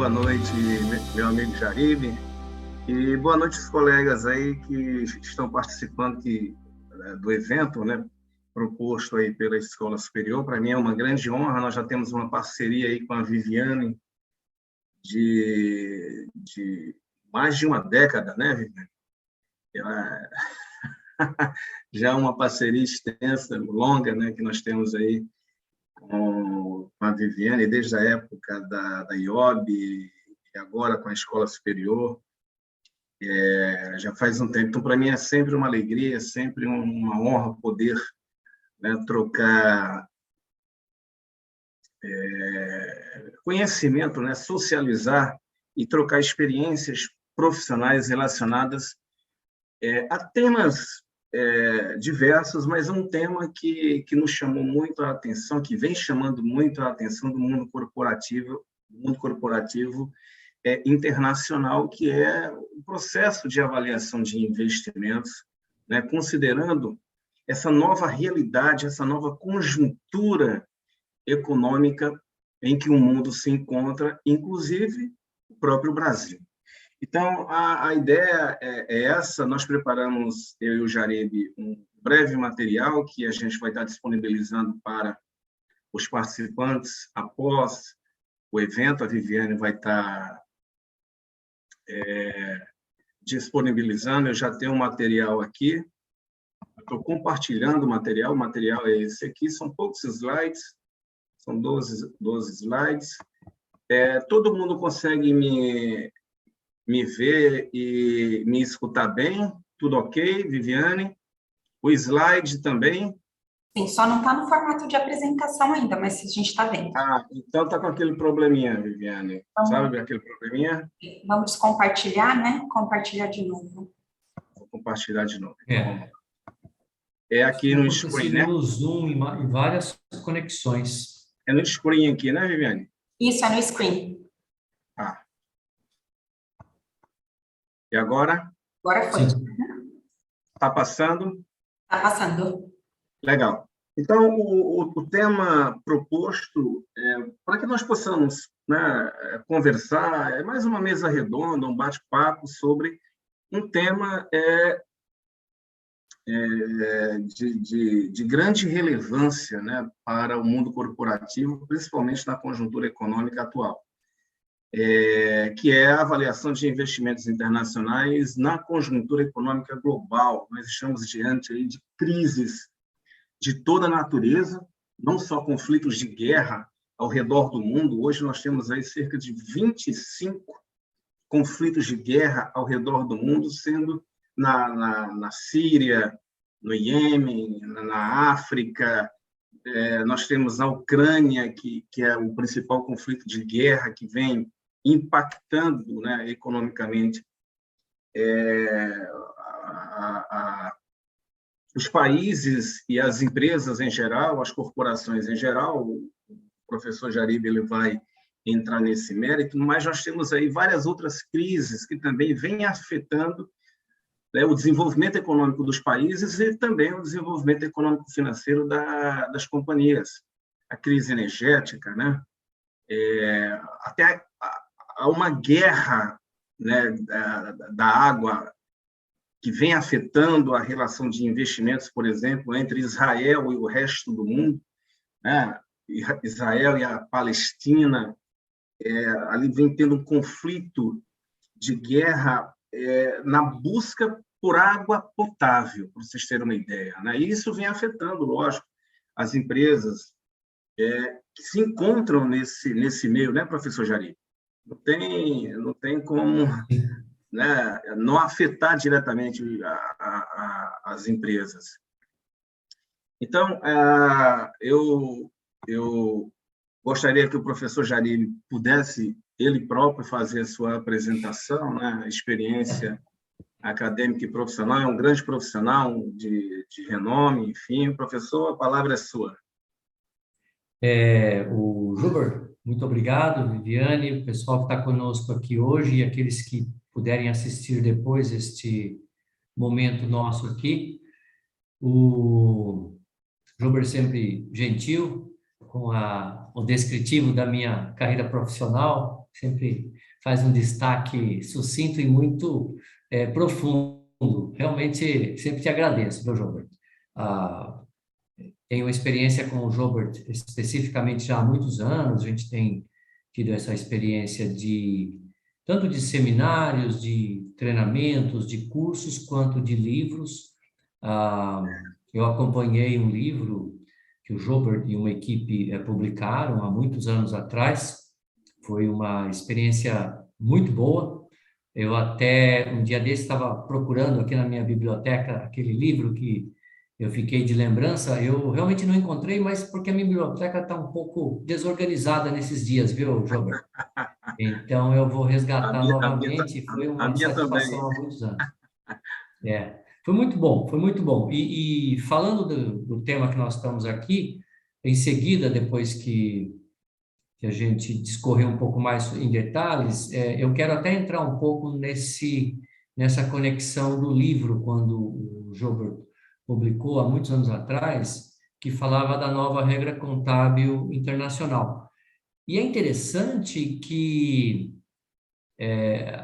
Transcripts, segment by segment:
boa noite, meu amigo Jaribe, e boa noite aos colegas aí que estão participando do evento, né, proposto aí pela Escola Superior. Para mim é uma grande honra. Nós já temos uma parceria aí com a Viviane de mais de uma década, né, Viviane? Ela já é uma parceria extensa, longa, né, que nós temos aí com a Viviane, desde a época da IOB, e agora com a Escola Superior. Já faz um tempo. Então, para mim, é sempre uma alegria, é sempre uma honra poder, né, trocar conhecimento, né, socializar e trocar experiências profissionais relacionadas a temas diversos, mas um tema que nos chamou muito a atenção, que vem chamando muito a atenção do mundo corporativo internacional, que é o processo de avaliação de investimentos, né, considerando essa nova realidade, essa nova conjuntura econômica em que o mundo se encontra, inclusive o próprio Brasil. Então, a ideia é essa. Nós preparamos, eu e o Jaribe, um breve material que a gente vai estar disponibilizando para os participantes após o evento. A Viviane vai estar disponibilizando. Eu já tenho um material aqui, estou compartilhando o material é esse aqui, são poucos slides, são 12 slides. Todo mundo consegue me ver e me escutar bem? Tudo ok, Viviane? O slide também? Sim, só não está no formato de apresentação ainda, mas a gente está vendo. Então está com aquele probleminha, Viviane. Sabe aquele probleminha? Vamos compartilhar, né? Compartilhar de novo. Vou compartilhar de novo. Então, aqui no screen, né? No Zoom, em várias conexões. É no screen aqui, né, Viviane? Isso, é no screen. E agora? Agora foi. Está passando? Está passando. Legal. Então, o tema proposto, para que nós possamos, né, conversar, é mais uma mesa redonda, um bate-papo sobre um tema de grande relevância, né, para o mundo corporativo, principalmente na conjuntura econômica atual, que é a avaliação de investimentos internacionais na conjuntura econômica global. Nós estamos diante aí de crises de toda a natureza, não só conflitos de guerra ao redor do mundo. Hoje nós temos aí cerca de 25 conflitos de guerra ao redor do mundo, sendo na Síria, no Iêmen, na África. Nós temos a Ucrânia, que é o principal conflito de guerra que vem impactando, né, economicamente os países e as empresas em geral, as corporações em geral. O professor Jaribe ele vai entrar nesse mérito, mas nós temos aí várias outras crises que também vêm afetando, né, o desenvolvimento econômico dos países e também o desenvolvimento econômico-financeiro das companhias. A crise energética, né? Até há uma guerra, né, da água que vem afetando a relação de investimentos, por exemplo, entre Israel e o resto do mundo, né? Israel e a Palestina, ali vem tendo um conflito de guerra na busca por água potável, para vocês terem uma ideia, né? E isso vem afetando, lógico, as empresas que se encontram nesse meio, né, professor Jari? Não tem como, né, não afetar diretamente as empresas. Então, eu gostaria que o professor Jari pudesse, ele próprio, fazer a sua apresentação, né, experiência acadêmica e profissional. É um grande profissional de renome, enfim. Professor, a palavra é sua. O Júber, muito obrigado, Viviane, o pessoal que está conosco aqui hoje e aqueles que puderem assistir depois este momento nosso aqui. O Júber sempre gentil, com o descritivo da minha carreira profissional, sempre faz um destaque sucinto e muito profundo. Realmente, sempre te agradeço, viu, João? Ah, tenho experiência com o Joubert especificamente já há muitos anos, a gente tem tido essa experiência de tanto de seminários, de treinamentos, de cursos, quanto de livros. Eu acompanhei um livro que o Joubert e uma equipe publicaram há muitos anos atrás. Foi uma experiência muito boa. Eu até um dia desse estava procurando aqui na minha biblioteca aquele livro que eu fiquei de lembrança. Eu realmente não encontrei, mas porque a minha biblioteca está um pouco desorganizada nesses dias, viu, Joubert? Então eu vou resgatar novamente. Foi A uma minha satisfação também. há muitos anos. Foi muito bom, foi muito bom. E falando do tema que nós estamos aqui, em seguida, depois que a gente discorrer um pouco mais em detalhes, eu quero até entrar um pouco nessa conexão do livro, quando o Joubert publicou há muitos anos atrás, que falava da nova regra contábil internacional. E é interessante que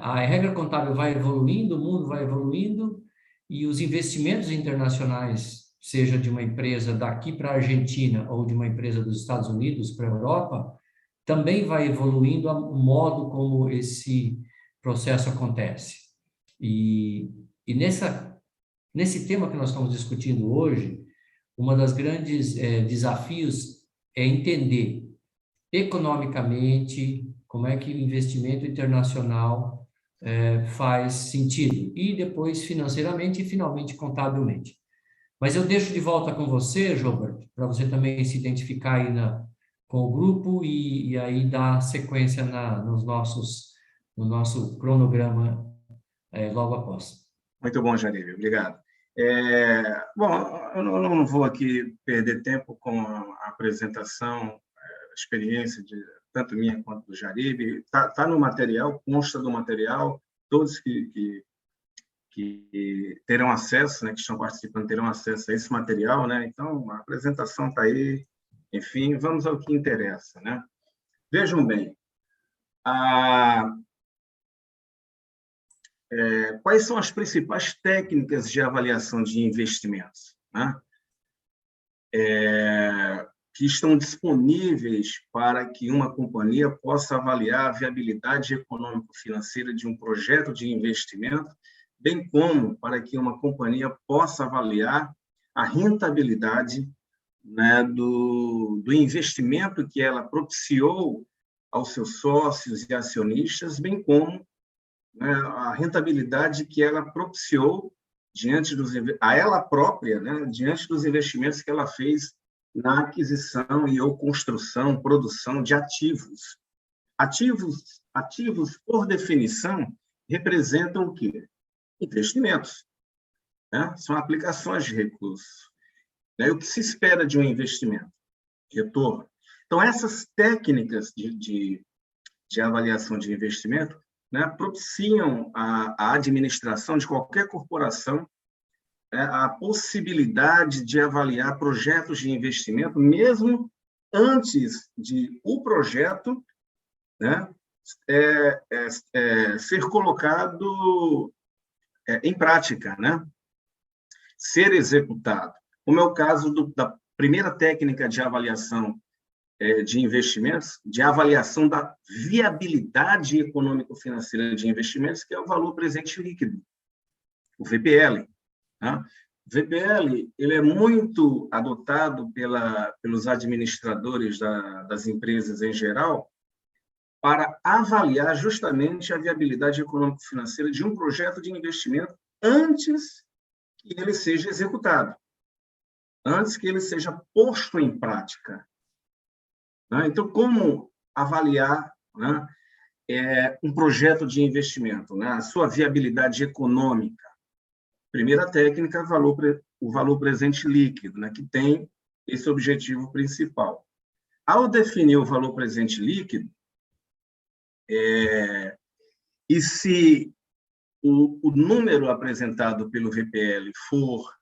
a regra contábil vai evoluindo, o mundo vai evoluindo, e os investimentos internacionais, seja de uma empresa daqui para a Argentina ou de uma empresa dos Estados Unidos para a Europa, também vai evoluindo o modo como esse processo acontece. E nesse tema que nós estamos discutindo hoje, uma das grandes desafios é entender economicamente como é que o investimento internacional faz sentido, e depois financeiramente e finalmente contabilmente. Mas eu deixo de volta com você, Joubert, para você também se identificar aí com o grupo e aí dar sequência no nosso cronograma logo após. Muito bom, Jaribe, obrigado. Bom, eu não vou aqui perder tempo com a apresentação, a experiência de tanto minha quanto do Jaribe. Tá no material, consta do material, todos que terão acesso, né, que estão participando, terão acesso a esse material, né? Então, a apresentação está aí. Enfim, vamos ao que interessa, né? Vejam bem, quais são as principais técnicas de avaliação de investimentos, né? Que estão disponíveis para que uma companhia possa avaliar a viabilidade econômico-financeira de um projeto de investimento, bem como para que uma companhia possa avaliar a rentabilidade, né, do investimento que ela propiciou aos seus sócios e acionistas, bem como, né, a rentabilidade que ela propiciou a ela própria, né, diante dos investimentos que ela fez na aquisição e ou construção, produção de ativos. Ativos, por definição, representam o quê? Investimentos, né? São aplicações de recursos. O que se espera de um investimento? Retorno. Então, essas técnicas de avaliação de investimento, né, propiciam a administração de qualquer corporação a possibilidade de avaliar projetos de investimento, mesmo antes de o projeto, né, ser colocado em prática, né, ser executado. Como é o caso da primeira técnica de avaliação de investimentos, de avaliação da viabilidade econômico-financeira de investimentos, que é o valor presente líquido, o VPL. Tá? O VPL ele é muito adotado pelos administradores das empresas em geral para avaliar justamente a viabilidade econômico-financeira de um projeto de investimento antes que ele seja executado, antes que ele seja posto em prática. Então, como avaliar, né, um projeto de investimento, né, a sua viabilidade econômica? Primeira técnica, o valor presente líquido, né, que tem esse objetivo principal. Ao definir o valor presente líquido, e se o número apresentado pelo VPL for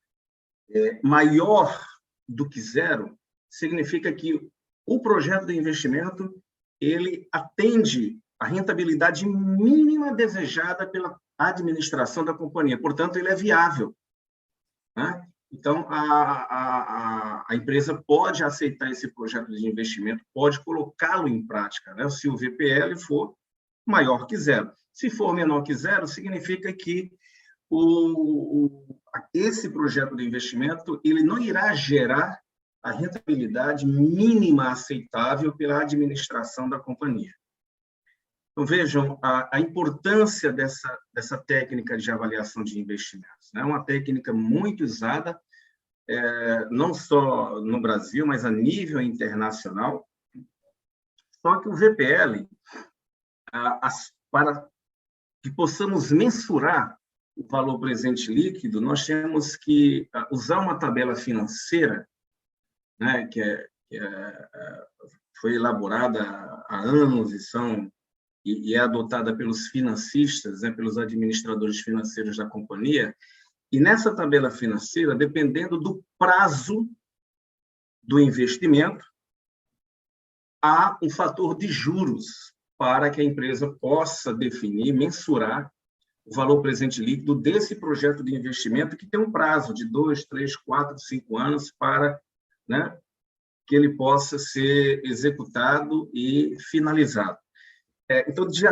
maior do que zero, significa que o projeto de investimento ele atende a rentabilidade mínima desejada pela administração da companhia. Portanto, ele é viável, né? Então, a empresa pode aceitar esse projeto de investimento, pode colocá-lo em prática, né? Se o VPL for maior que zero. Se for menor que zero, significa que esse projeto de investimento ele não irá gerar a rentabilidade mínima aceitável pela administração da companhia. Então, vejam a importância dessa técnica de avaliação de investimentos. É uma técnica muito usada, não só no Brasil, mas a nível internacional. Só que o VPL, para que possamos mensurar o valor presente líquido, nós temos que usar uma tabela financeira, né, que foi elaborada há anos e é adotada pelos financistas, né, pelos administradores financeiros da companhia. E nessa tabela financeira, dependendo do prazo do investimento, há um fator de juros para que a empresa possa definir, mensurar o valor presente líquido desse projeto de investimento que tem um prazo de 2, 3, 4, 5 anos para, né, que ele possa ser executado e finalizado. Então, de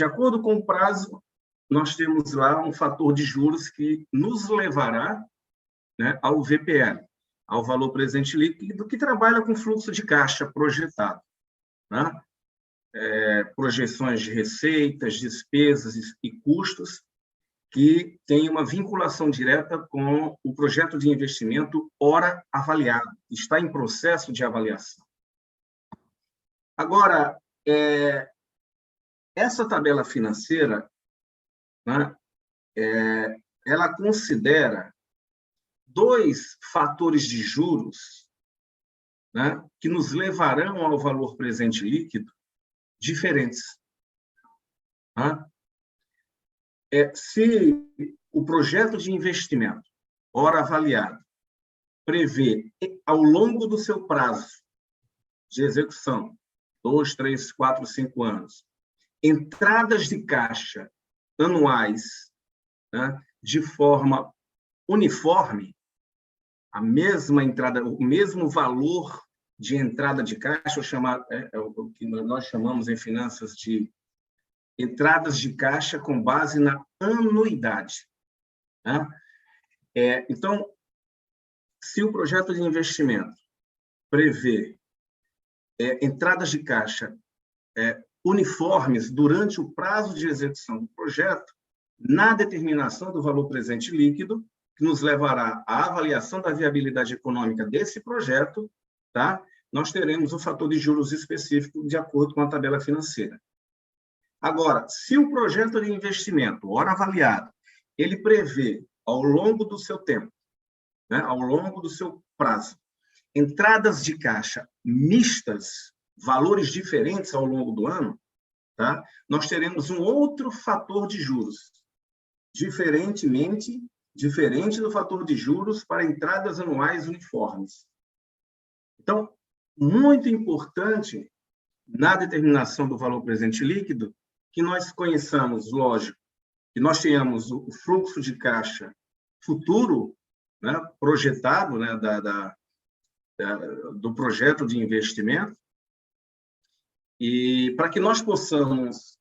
acordo com o prazo, nós temos lá um fator de juros que nos levará, né, ao VPL, ao valor presente líquido, que trabalha com fluxo de caixa projetado, né? Projeções de receitas, despesas e custos que têm uma vinculação direta com o projeto de investimento ora avaliado, está em processo de avaliação. Agora, essa tabela financeira, né, ela considera 2 fatores de juros, né, que nos levarão ao valor presente líquido diferentes. Né? Se o projeto de investimento, ora avaliado, prevê, ao longo do seu prazo de execução, 2, 3, 4, 5 anos, entradas de caixa anuais, né, de forma uniforme, a mesma entrada, o mesmo valor de entrada de caixa, o que nós chamamos em finanças de entradas de caixa com base na anuidade. Né? Então, se o projeto de investimento prevê entradas de caixa uniformes durante o prazo de execução do projeto, na determinação do valor presente líquido, que nos levará à avaliação da viabilidade econômica desse projeto, tá? Nós teremos um fator de juros específico de acordo com a tabela financeira. Agora, se o projeto de investimento, ora avaliado, ele prevê, ao longo do seu tempo, né, ao longo do seu prazo, entradas de caixa mistas, valores diferentes ao longo do ano, tá? Nós teremos um outro fator de juros, diferente do fator de juros para entradas anuais uniformes. Então, muito importante na determinação do valor presente líquido que nós conheçamos, lógico, que nós tenhamos o fluxo de caixa futuro, né, projetado, né, do projeto de investimento, e para que nós possamos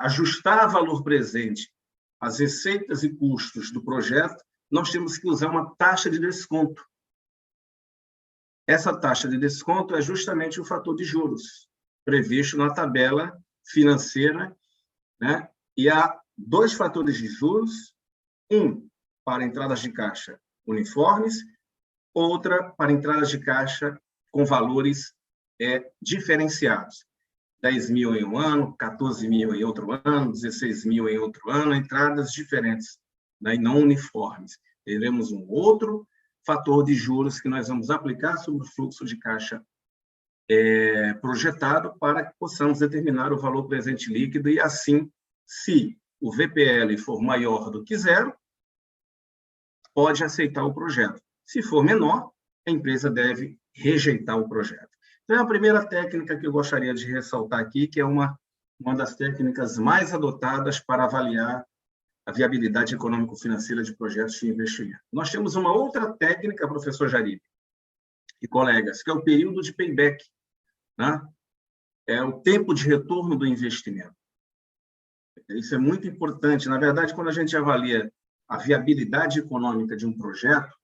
ajustar valor presente às receitas e custos do projeto, nós temos que usar uma taxa de desconto. Essa taxa de desconto é justamente o fator de juros, previsto na tabela financeira, né? E há 2 fatores de juros, um para entradas de caixa uniformes, outra para entradas de caixa com valores diferenciados. 10 mil em um ano, 14 mil em outro ano, 16 mil em outro ano, entradas diferentes, né, e não uniformes. Teremos um outro fator de juros que nós vamos aplicar sobre o fluxo de caixa projetado para que possamos determinar o valor presente líquido e, assim, se o VPL for maior do que 0, pode aceitar o projeto. Se for menor, a empresa deve rejeitar o projeto. Então, é a primeira técnica que eu gostaria de ressaltar aqui, que é uma das técnicas mais adotadas para avaliar a viabilidade econômico-financeira de projetos de investimento. Nós temos uma outra técnica, professor Jaribe e colegas, que é o período de payback, né? É o tempo de retorno do investimento. Isso é muito importante. Na verdade, quando a gente avalia a viabilidade econômica de um projeto,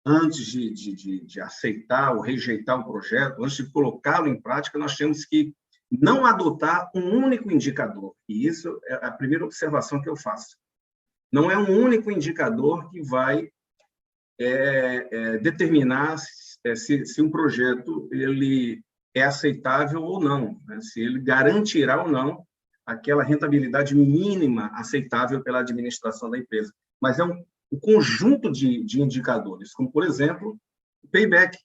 antes de aceitar ou rejeitar o projeto, antes de colocá-lo em prática, nós temos que não adotar um único indicador. E isso é a primeira observação que eu faço. Não é um único indicador que vai determinar se um projeto ele é aceitável ou não, né? Se ele garantirá ou não aquela rentabilidade mínima aceitável pela administração da empresa. Mas é um conjunto de indicadores, como, por exemplo, o payback,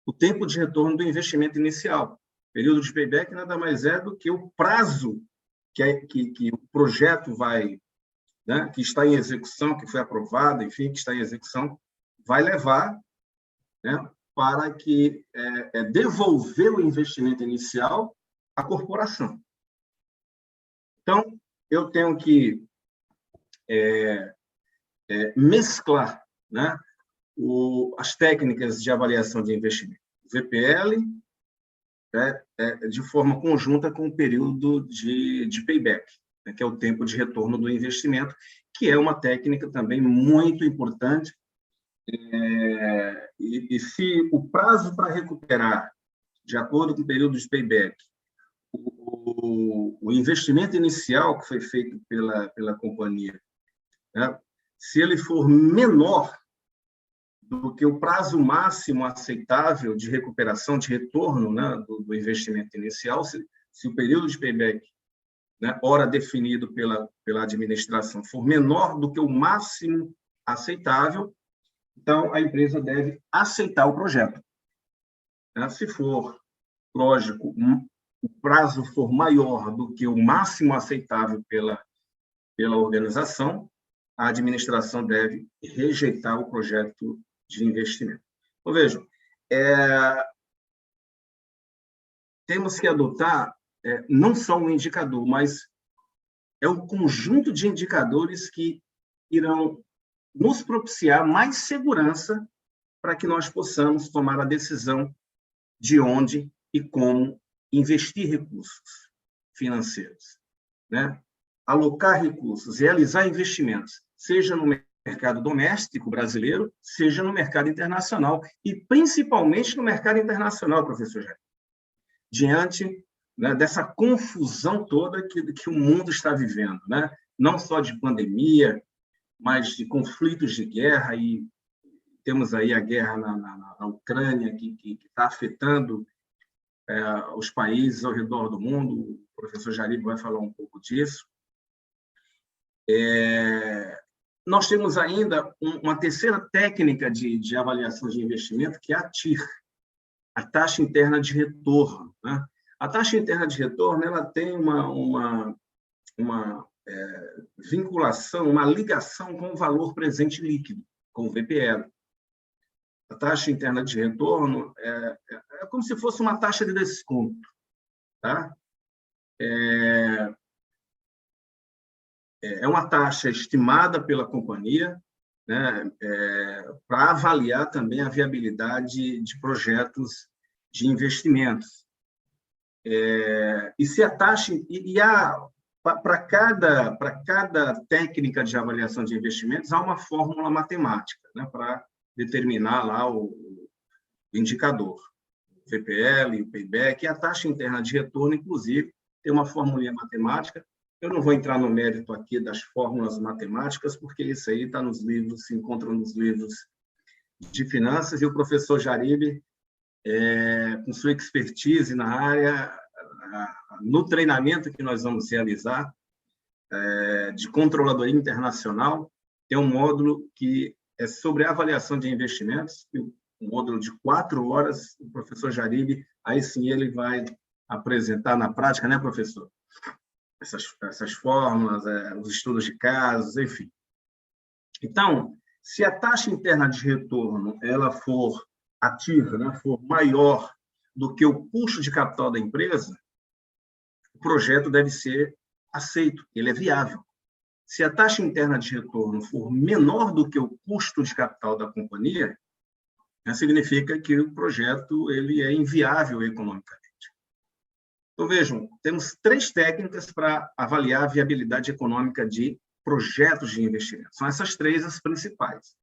o tempo de retorno do investimento inicial. O período de payback nada mais é do que o prazo que o projeto vai, né, que está em execução, que foi aprovado, enfim, que está em execução, vai levar, né, para que devolver o investimento inicial à corporação. Então, eu tenho que mesclar, né, as técnicas de avaliação de investimento, VPL, de forma conjunta com o período de payback, né, que é o tempo de retorno do investimento, que é uma técnica também muito importante. E se o prazo para recuperar, de acordo com o período de payback, o investimento inicial que foi feito pela companhia, né, se ele for menor do que o prazo máximo aceitável de recuperação, de retorno, né, do investimento inicial, se o período de payback, né, hora definido pela administração, for menor do que o máximo aceitável, então a empresa deve aceitar o projeto. Se for, lógico, o prazo for maior do que o máximo aceitável pela organização, a administração deve rejeitar o projeto de investimento. Então, vejam, temos que adotar não só um indicador, mas é um conjunto de indicadores que irão nos propiciar mais segurança para que nós possamos tomar a decisão de onde e como investir recursos financeiros, né? Alocar recursos, realizar investimentos, seja no mercado doméstico brasileiro, seja no mercado internacional, e principalmente no mercado internacional, professor Jair, diante, né, dessa confusão toda que o mundo está vivendo, né? Não só de pandemia, mas de conflitos de guerra, e temos aí a guerra na Ucrânia, que está afetando os países ao redor do mundo. O professor Jaribe vai falar um pouco disso. Nós temos ainda uma terceira técnica de avaliação de investimento, que é a TIR, a taxa interna de retorno, né? A taxa interna de retorno ela tem uma vinculação, uma ligação com o valor presente líquido, com o VPL. A taxa interna de retorno é como se fosse uma taxa de desconto, tá? É uma taxa estimada pela companhia, né, para avaliar também a viabilidade de projetos de investimentos. E se a taxa para cada técnica de avaliação de investimentos há uma fórmula matemática, né, para determinar lá o indicador, o VPL, o payback, e a taxa interna de retorno, inclusive, tem uma formulinha matemática. Eu não vou entrar no mérito aqui das fórmulas matemáticas, porque isso aí está nos livros, se encontra nos livros de finanças, e o professor Jaribe, com sua expertise na área, no treinamento que nós vamos realizar de controladoria internacional, tem um módulo que é sobre avaliação de investimentos, um módulo de 4 horas. O professor Jaribe, aí sim ele vai apresentar na prática, né, professor? Essas fórmulas, os estudos de casos, enfim. Então, se a taxa interna de retorno ela for ativa, né, for maior do que o custo de capital da empresa, o projeto deve ser aceito, ele é viável. Se a taxa interna de retorno for menor do que o custo de capital da companhia, significa que o projeto ele é inviável economicamente. Então, vejam, temos 3 técnicas para avaliar a viabilidade econômica de projetos de investimento. São essas 3 as principais.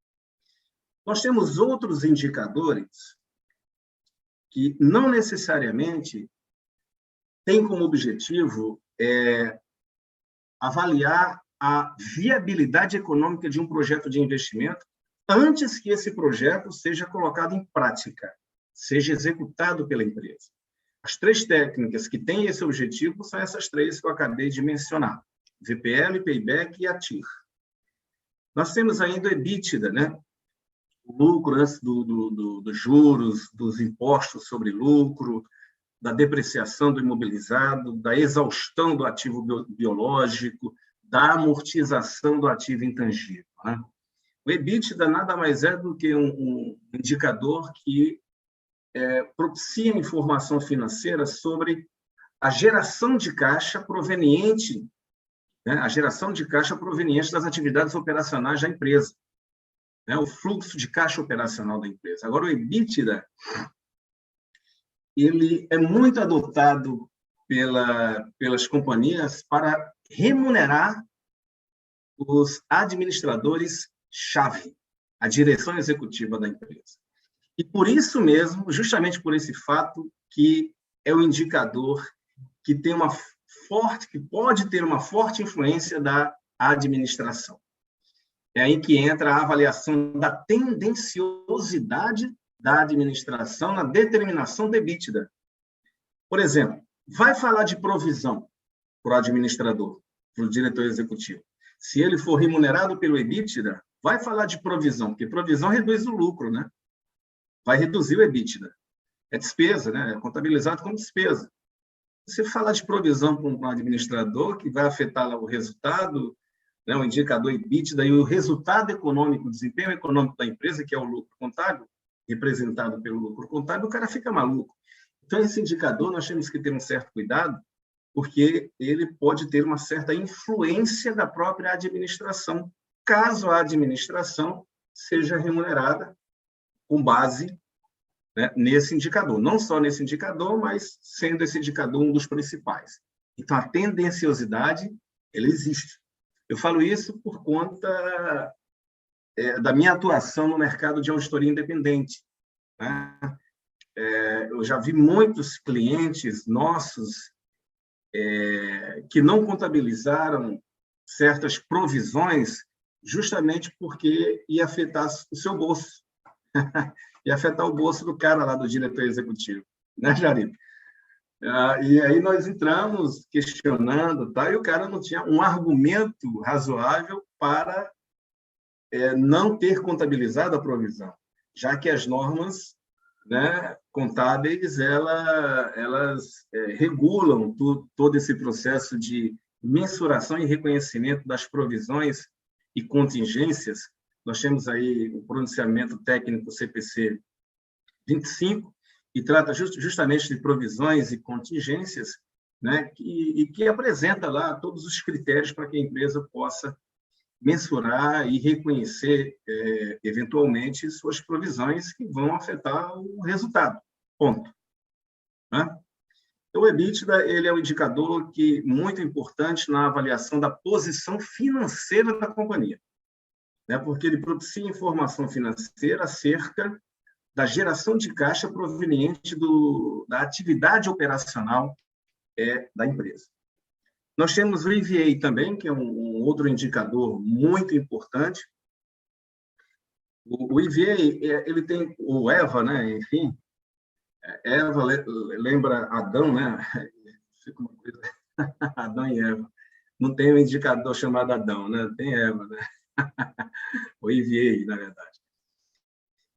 Nós temos outros indicadores que não necessariamente têm como objetivo avaliar a viabilidade econômica de um projeto de investimento antes que esse projeto seja colocado em prática, seja executado pela empresa. As 3 técnicas que têm esse objetivo são essas 3 que eu acabei de mencionar: VPL, Payback e a TIR. Nós temos ainda o EBITDA, né? O lucro antes dos juros, dos impostos sobre lucro, da depreciação do imobilizado, da exaustão do ativo biológico, da amortização do ativo intangível, né? O EBITDA nada mais é do que um indicador que propicia informação financeira sobre a geração de caixa proveniente, né, das atividades operacionais da empresa, né, o fluxo de caixa operacional da empresa. Agora, o EBITDA ele é muito adotado pelas companhias para remunerar os administradores-chave, a direção executiva da empresa. E por isso mesmo, justamente por esse fato, que é o indicador que pode ter uma forte influência da administração. É aí que entra a avaliação da tendenciosidade da administração na determinação do EBITDA. Por exemplo, vai falar de provisão para o administrador, para o diretor executivo. Se ele for remunerado pelo EBITDA, vai falar de provisão, porque provisão reduz o lucro, né? Vai reduzir o EBITDA. É despesa, né? É contabilizado como despesa. Você falar de provisão para um administrador que vai afetar o resultado, né, o indicador EBITDA e o resultado econômico, o desempenho econômico da empresa, que é o lucro contábil, representado pelo lucro contábil, o cara fica maluco. Então, esse indicador nós temos que ter um certo cuidado, porque ele pode ter uma certa influência da própria administração, caso a administração seja remunerada com base, né, nesse indicador. Não só nesse indicador, mas sendo esse indicador um dos principais. Então, a tendenciosidade, ela existe. Eu falo isso por conta da minha atuação no mercado de auditoria independente, né? Eu já vi muitos clientes nossos que não contabilizaram certas provisões justamente porque ia afetar o seu bolso, ia afetar o bolso do cara lá do diretor executivo, né, Jari? E aí nós entramos questionando, tá? E o cara não tinha um argumento razoável para não ter contabilizado a provisão, já que as normas, né, contábeis elas regulam todo esse processo de mensuração e reconhecimento das provisões e contingências. Nós temos aí o pronunciamento técnico CPC 25, e trata justamente de provisões e contingências, né, que apresenta lá todos os critérios para que a empresa possa mensurar e reconhecer, eventualmente, suas provisões que vão afetar o resultado. Ponto. Né? Então, o EBITDA ele é um indicador muito importante na avaliação da posição financeira da companhia, né, porque ele propicia informação financeira acerca da geração de caixa proveniente da atividade operacional da empresa. Nós temos o EVA também, que é um outro indicador muito importante. O EVA, ele tem o EVA, né? Enfim, Eva lembra Adão, né? Fica uma coisa... Adão e Eva. Não tem um indicador chamado Adão, né? Tem Eva, né? O EVA, na verdade.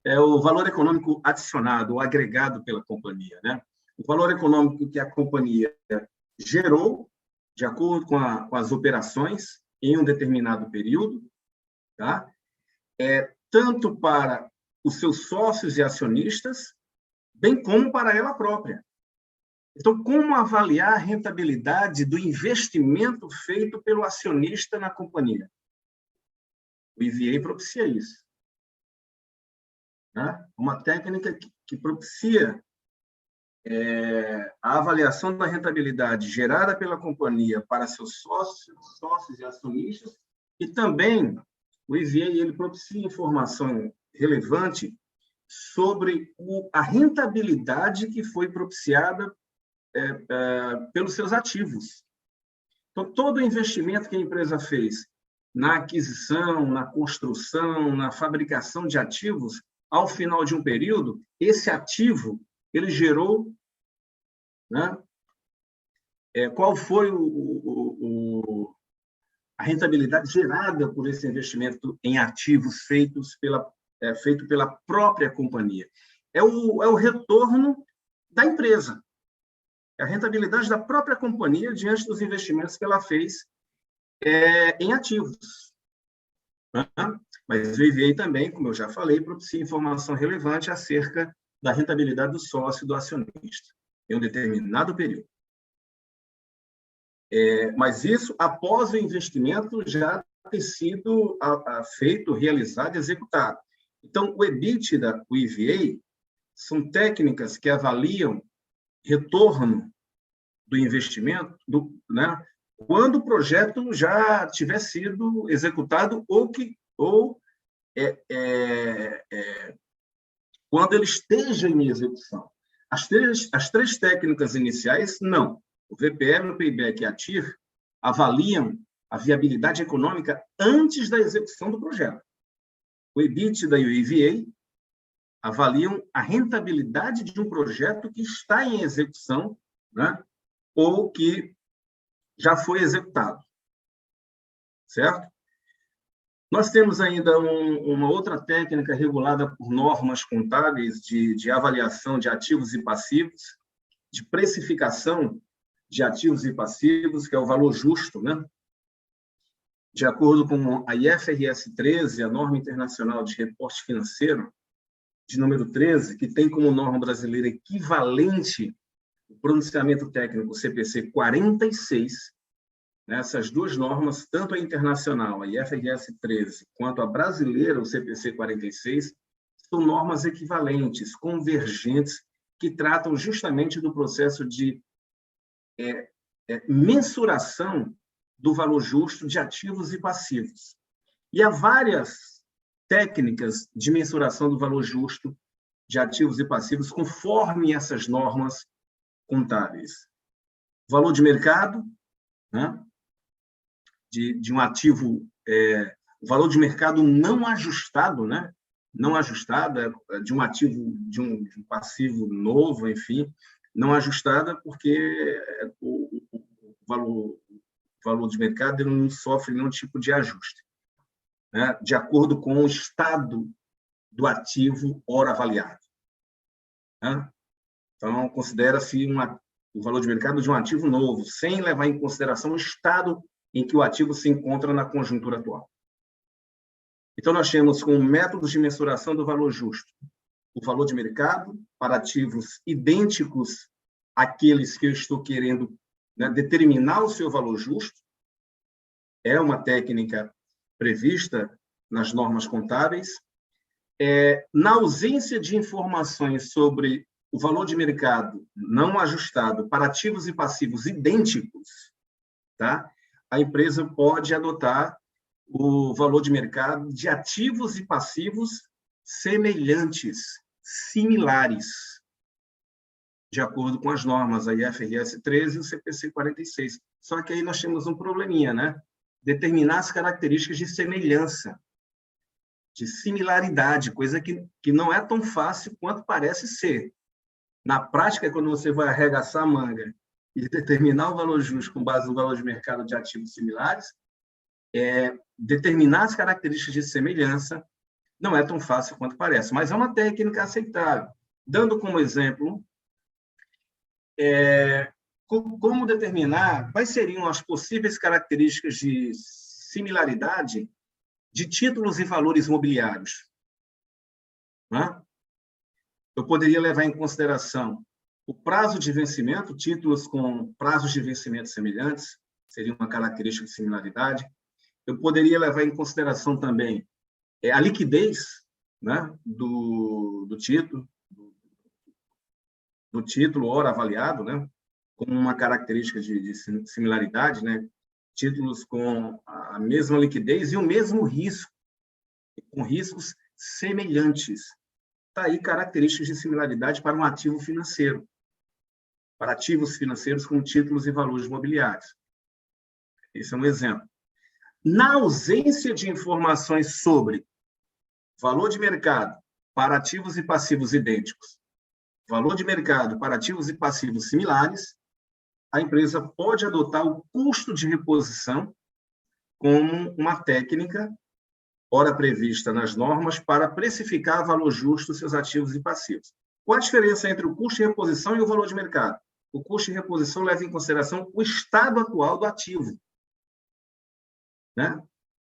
É o valor econômico adicionado, ou agregado pela companhia, né? O valor econômico que a companhia gerou de acordo com as operações em um determinado período, tá? Tanto para os seus sócios e acionistas, bem como para ela própria. Então, como avaliar a rentabilidade do investimento feito pelo acionista na companhia? O EVA propicia isso, né? Uma técnica que propicia a avaliação da rentabilidade gerada pela companhia para seus sócios e acionistas, e também o EVA ele propicia informação relevante sobre a rentabilidade que foi propiciada pelos seus ativos. Então, todo investimento que a empresa fez na aquisição, na construção, na fabricação de ativos, ao final de um período, esse ativo ele gerou, né? Qual foi a rentabilidade gerada por esse investimento em ativos feito pela própria companhia? É o retorno da empresa, é a rentabilidade da própria companhia diante dos investimentos que ela fez em ativos, né? Mas o EVA também, como eu já falei, propicia informação relevante acerca da rentabilidade do sócio e do acionista em um determinado período. Mas isso após o investimento já ter sido feito, realizado, executado. Então, o EBITDA, o EVA, são técnicas que avaliam retorno do investimento, né, quando o projeto já tiver sido executado ou quando ele esteja em execução. As três técnicas iniciais, não. O VPM, o Payback e a TIR avaliam a viabilidade econômica antes da execução do projeto. O EBITDA e o EVA avaliam a rentabilidade de um projeto que está em execução, né, ou que já foi executado. Certo? Nós temos ainda uma outra técnica regulada por normas contábeis de avaliação de ativos e passivos, de precificação de ativos e passivos, que é o valor justo, né? De acordo com a IFRS 13, a norma internacional de reporte financeiro, de número 13, que tem como norma brasileira equivalente o pronunciamento técnico CPC 46, essas duas normas, tanto a internacional, a IFRS 13, quanto a brasileira, o CPC 46, são normas equivalentes, convergentes, que tratam justamente do processo de mensuração do valor justo de ativos e passivos. E há várias técnicas de mensuração do valor justo de ativos e passivos conforme essas normas contábeis. Valor de mercado, né? De um ativo, o valor de mercado não ajustado, né? Não ajustada, de um ativo, de um passivo novo, enfim, não ajustada, porque o valor de mercado ele não sofre nenhum tipo de ajuste, né? De acordo com o estado do ativo ora avaliado, né? Então, considera-se o valor de mercado de um ativo novo, sem levar em consideração o estado em que o ativo se encontra na conjuntura atual. Então, nós temos como métodos de mensuração do valor justo o valor de mercado para ativos idênticos àqueles que eu estou querendo, né, determinar o seu valor justo. É uma técnica prevista nas normas contábeis. Na ausência de informações sobre o valor de mercado não ajustado para ativos e passivos idênticos, tá? A empresa pode adotar o valor de mercado de ativos e passivos semelhantes, similares, de acordo com as normas, a IFRS 13 e o CPC 46. Só que aí nós temos um probleminha, né? Determinar as características de semelhança, de similaridade, coisa que não é tão fácil quanto parece ser. Na prática, quando você vai arregaçar a manga e determinar o valor justo com base no valor de mercado de ativos similares, determinar as características de semelhança não é tão fácil quanto parece, mas é uma técnica aceitável. Dando como exemplo, como determinar quais seriam as possíveis características de similaridade de títulos e valores mobiliários, né? eu poderia levar em consideração o prazo de vencimento, títulos com prazos de vencimento semelhantes, seria uma característica de similaridade. Eu poderia levar em consideração também a liquidez, né, do título, ora avaliado, né, como uma característica de similaridade, né, títulos com a mesma liquidez e o mesmo risco, com riscos semelhantes. Está aí características de similaridade para um ativo financeiro, para ativos financeiros como títulos e valores imobiliários. Esse é um exemplo. Na ausência de informações sobre valor de mercado para ativos e passivos idênticos, valor de mercado para ativos e passivos similares, a empresa pode adotar o custo de reposição como uma técnica, ora prevista nas normas, para precificar a valor justo seus ativos e passivos. Qual a diferença entre o custo de reposição e o valor de mercado? O custo de reposição leva em consideração o estado atual do ativo, né?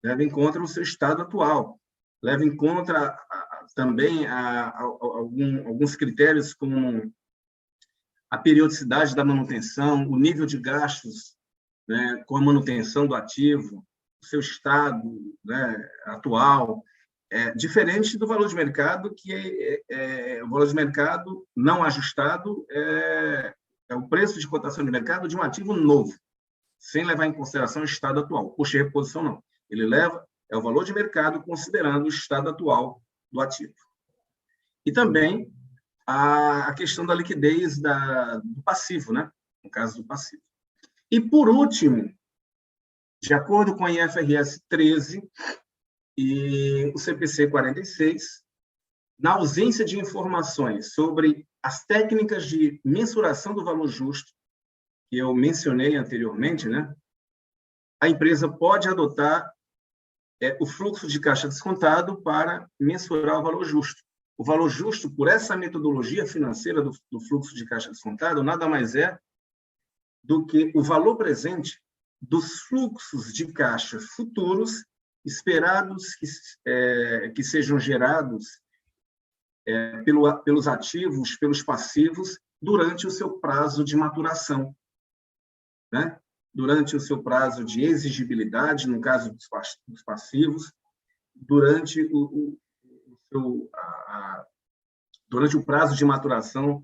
Leva em conta o seu estado atual, leva em conta também alguns critérios como a periodicidade da manutenção, o nível de gastos, né, com a manutenção do ativo, o seu estado, né, atual, diferente do valor de mercado, que o valor de mercado não ajustado é o preço de cotação de mercado de um ativo novo, sem levar em consideração o estado atual. Custo de reposição, não. Ele é o valor de mercado considerando o estado atual do ativo. E também a questão da liquidez do passivo, né? No caso do passivo. E, por último, de acordo com a IFRS 13 e o CPC 46, na ausência de informações sobre as técnicas de mensuração do valor justo, que eu mencionei anteriormente, né? A empresa pode adotar o fluxo de caixa descontado para mensurar o valor justo. O valor justo, por essa metodologia financeira do fluxo de caixa descontado, nada mais é do que o valor presente dos fluxos de caixa futuros esperados que sejam gerados pelos ativos, pelos passivos, durante o seu prazo de maturação, né? Durante o seu prazo de exigibilidade, no caso dos passivos, durante o prazo de maturação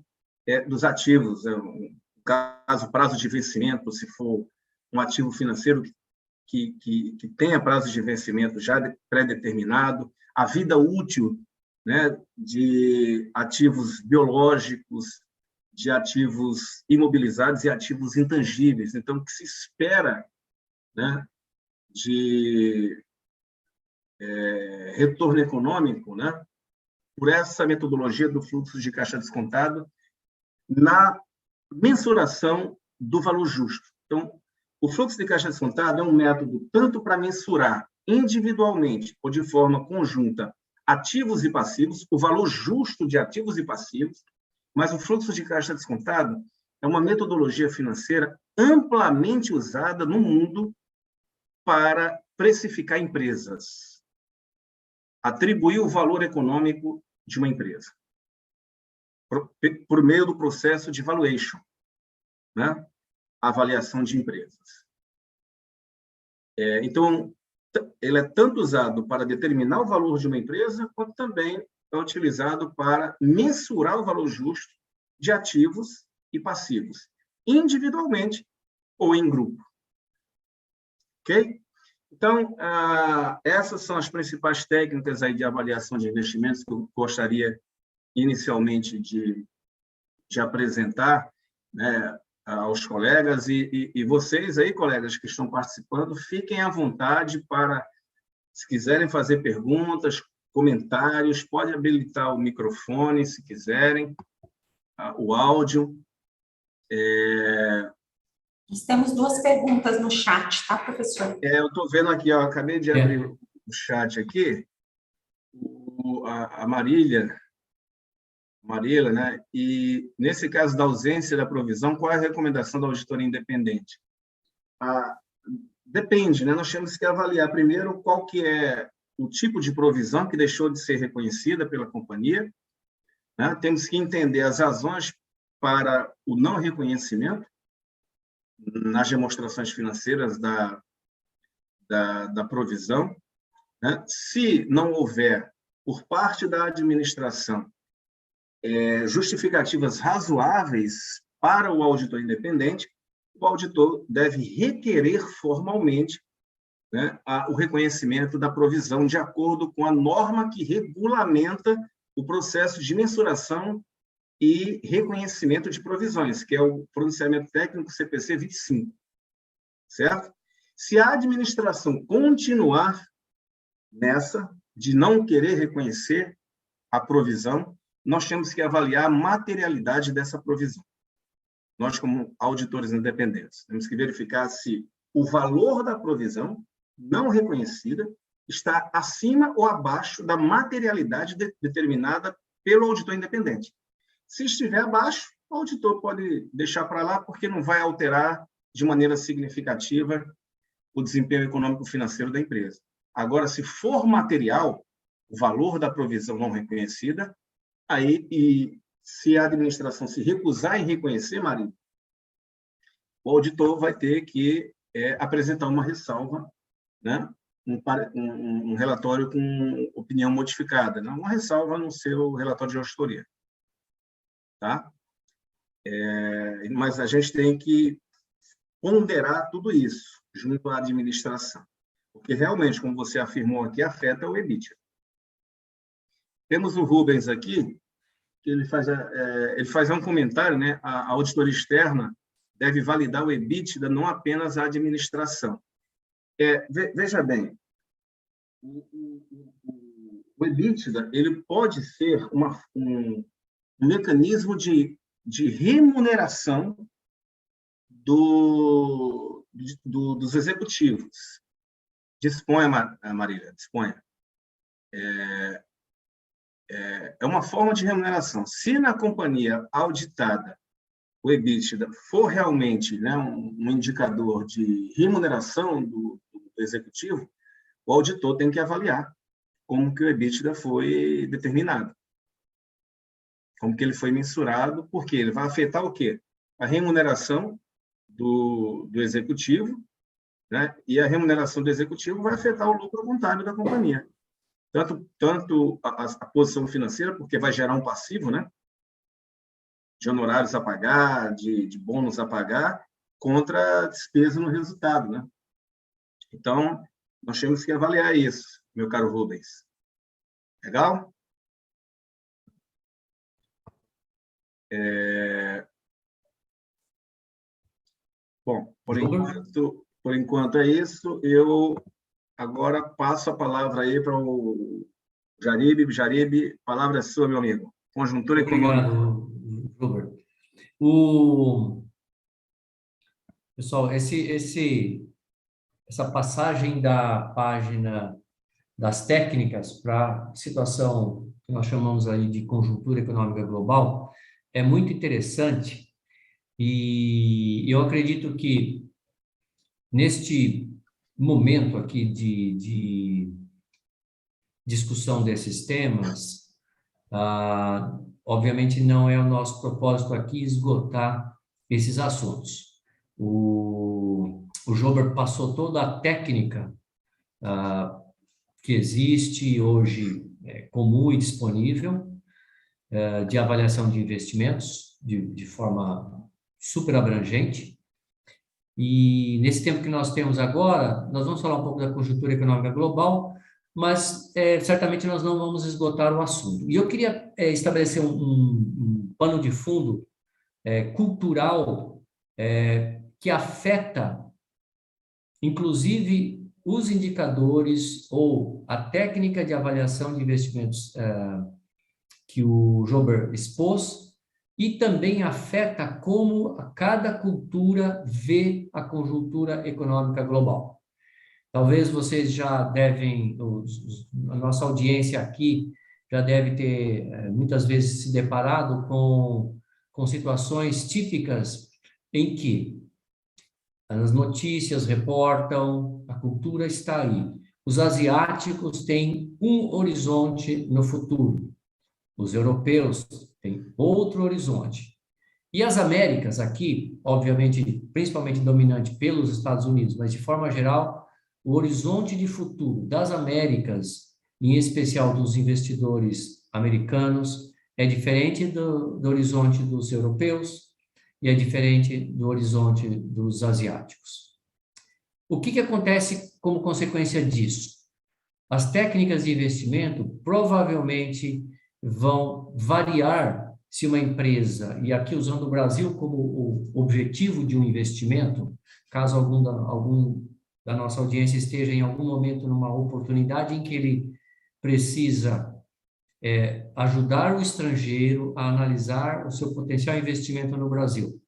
dos ativos, no caso, prazo de vencimento, se for um ativo financeiro que tenha prazo de vencimento já pré-determinado, a vida útil, né, de ativos biológicos, de ativos imobilizados e ativos intangíveis. Então, o que se espera, né, de retorno econômico, né, por essa metodologia do fluxo de caixa descontado na mensuração do valor justo. Então, o fluxo de caixa descontado é um método tanto para mensurar individualmente ou de forma conjunta ativos e passivos, o valor justo de ativos e passivos, mas o fluxo de caixa descontado é uma metodologia financeira amplamente usada no mundo para precificar empresas, atribuir o valor econômico de uma empresa, por meio do processo de valuation, né? Avaliação de empresas. Então, ele é tanto usado para determinar o valor de uma empresa, quanto também é utilizado para mensurar o valor justo de ativos e passivos, individualmente ou em grupo. Ok? Então, essas são as principais técnicas aí de avaliação de investimentos que eu gostaria inicialmente de apresentar, né, aos colegas, e vocês aí, colegas que estão participando, fiquem à vontade para, se quiserem fazer perguntas, comentários, pode habilitar o microfone, se quiserem, o áudio. Nós temos 2 perguntas no chat, tá, professor? Eu estou vendo aqui, ó, acabei de abrir o chat aqui, a Marília, né? E, nesse caso da ausência da provisão, qual é a recomendação da auditoria independente? Depende, né? Nós temos que avaliar primeiro qual que é o tipo de provisão que deixou de ser reconhecida pela companhia, né? Temos que entender as razões para o não reconhecimento nas demonstrações financeiras da provisão, né? Se não houver, por parte da administração, justificativas razoáveis para o auditor independente, o auditor deve requerer formalmente, né, o reconhecimento da provisão de acordo com a norma que regulamenta o processo de mensuração e reconhecimento de provisões, que é o pronunciamento técnico CPC 25, certo? Se a administração continuar nessa de não querer reconhecer a provisão, nós temos que avaliar a materialidade dessa provisão. Nós, como auditores independentes, temos que verificar se o valor da provisão não reconhecida está acima ou abaixo da materialidade determinada pelo auditor independente. Se estiver abaixo, o auditor pode deixar para lá, porque não vai alterar de maneira significativa o desempenho econômico-financeiro da empresa. Agora, se for material, o valor da provisão não reconhecida, aí, e se a administração se recusar em reconhecer, Maria, o auditor vai ter que apresentar uma ressalva, né? Um relatório com opinião modificada, né? Uma ressalva no seu relatório de auditoria. Tá? Mas a gente tem que ponderar tudo isso junto à administração, porque realmente, como você afirmou aqui, afeta o EBITDA. Temos o Rubens aqui, que ele faz um comentário, né? A auditoria externa deve validar o EBITDA, não apenas a administração. Veja bem, o EBITDA ele pode ser um mecanismo de remuneração dos executivos. Disponha, Marília, disponha. É uma forma de remuneração. Se na companhia auditada o EBITDA for realmente, né, um indicador de remuneração do executivo, o auditor tem que avaliar como que o EBITDA foi determinado, como que ele foi mensurado, porque ele vai afetar o quê? A remuneração do executivo, né? E a remuneração do executivo vai afetar o lucro contábil da companhia. Tanto a posição financeira, porque vai gerar um passivo, né? De honorários a pagar, de bônus a pagar, contra a despesa no resultado, né? Então, nós temos que avaliar isso, meu caro Rubens. Legal? Bom, por enquanto é isso. Eu agora passo a palavra aí para o Jaribe. Jaribe, palavra é sua, meu amigo. Conjuntura econômica. Obrigado, Robert. Pessoal, essa passagem da página das técnicas para a situação que nós chamamos aí de conjuntura econômica global é muito interessante, e eu acredito que neste momento aqui de discussão desses temas, obviamente não é o nosso propósito aqui esgotar esses assuntos. O Jober passou toda a técnica que existe hoje, comum e disponível, de avaliação de investimentos, de forma super abrangente. E nesse tempo que nós temos agora, nós vamos falar um pouco da conjuntura econômica global, mas certamente nós não vamos esgotar o assunto. E eu queria estabelecer um pano de fundo cultural que afeta, inclusive, os indicadores ou a técnica de avaliação de investimentos que o Jober expôs, e também afeta como cada cultura vê a conjuntura econômica global. Talvez vocês já devem, a nossa audiência aqui já deve ter muitas vezes se deparado com situações típicas em que as notícias reportam, a cultura está aí. Os asiáticos têm um horizonte no futuro. Os europeus têm outro horizonte. E as Américas aqui, obviamente, principalmente dominante pelos Estados Unidos, mas de forma geral, o horizonte de futuro das Américas, em especial dos investidores americanos, é diferente do horizonte dos europeus e é diferente do horizonte dos asiáticos. O que acontece como consequência disso? As técnicas de investimento provavelmente vão variar se uma empresa, e aqui usando o Brasil como o objetivo de um investimento, caso algum da nossa audiência esteja em algum momento numa oportunidade em que ele precisa ajudar o estrangeiro a analisar o seu potencial investimento no Brasil.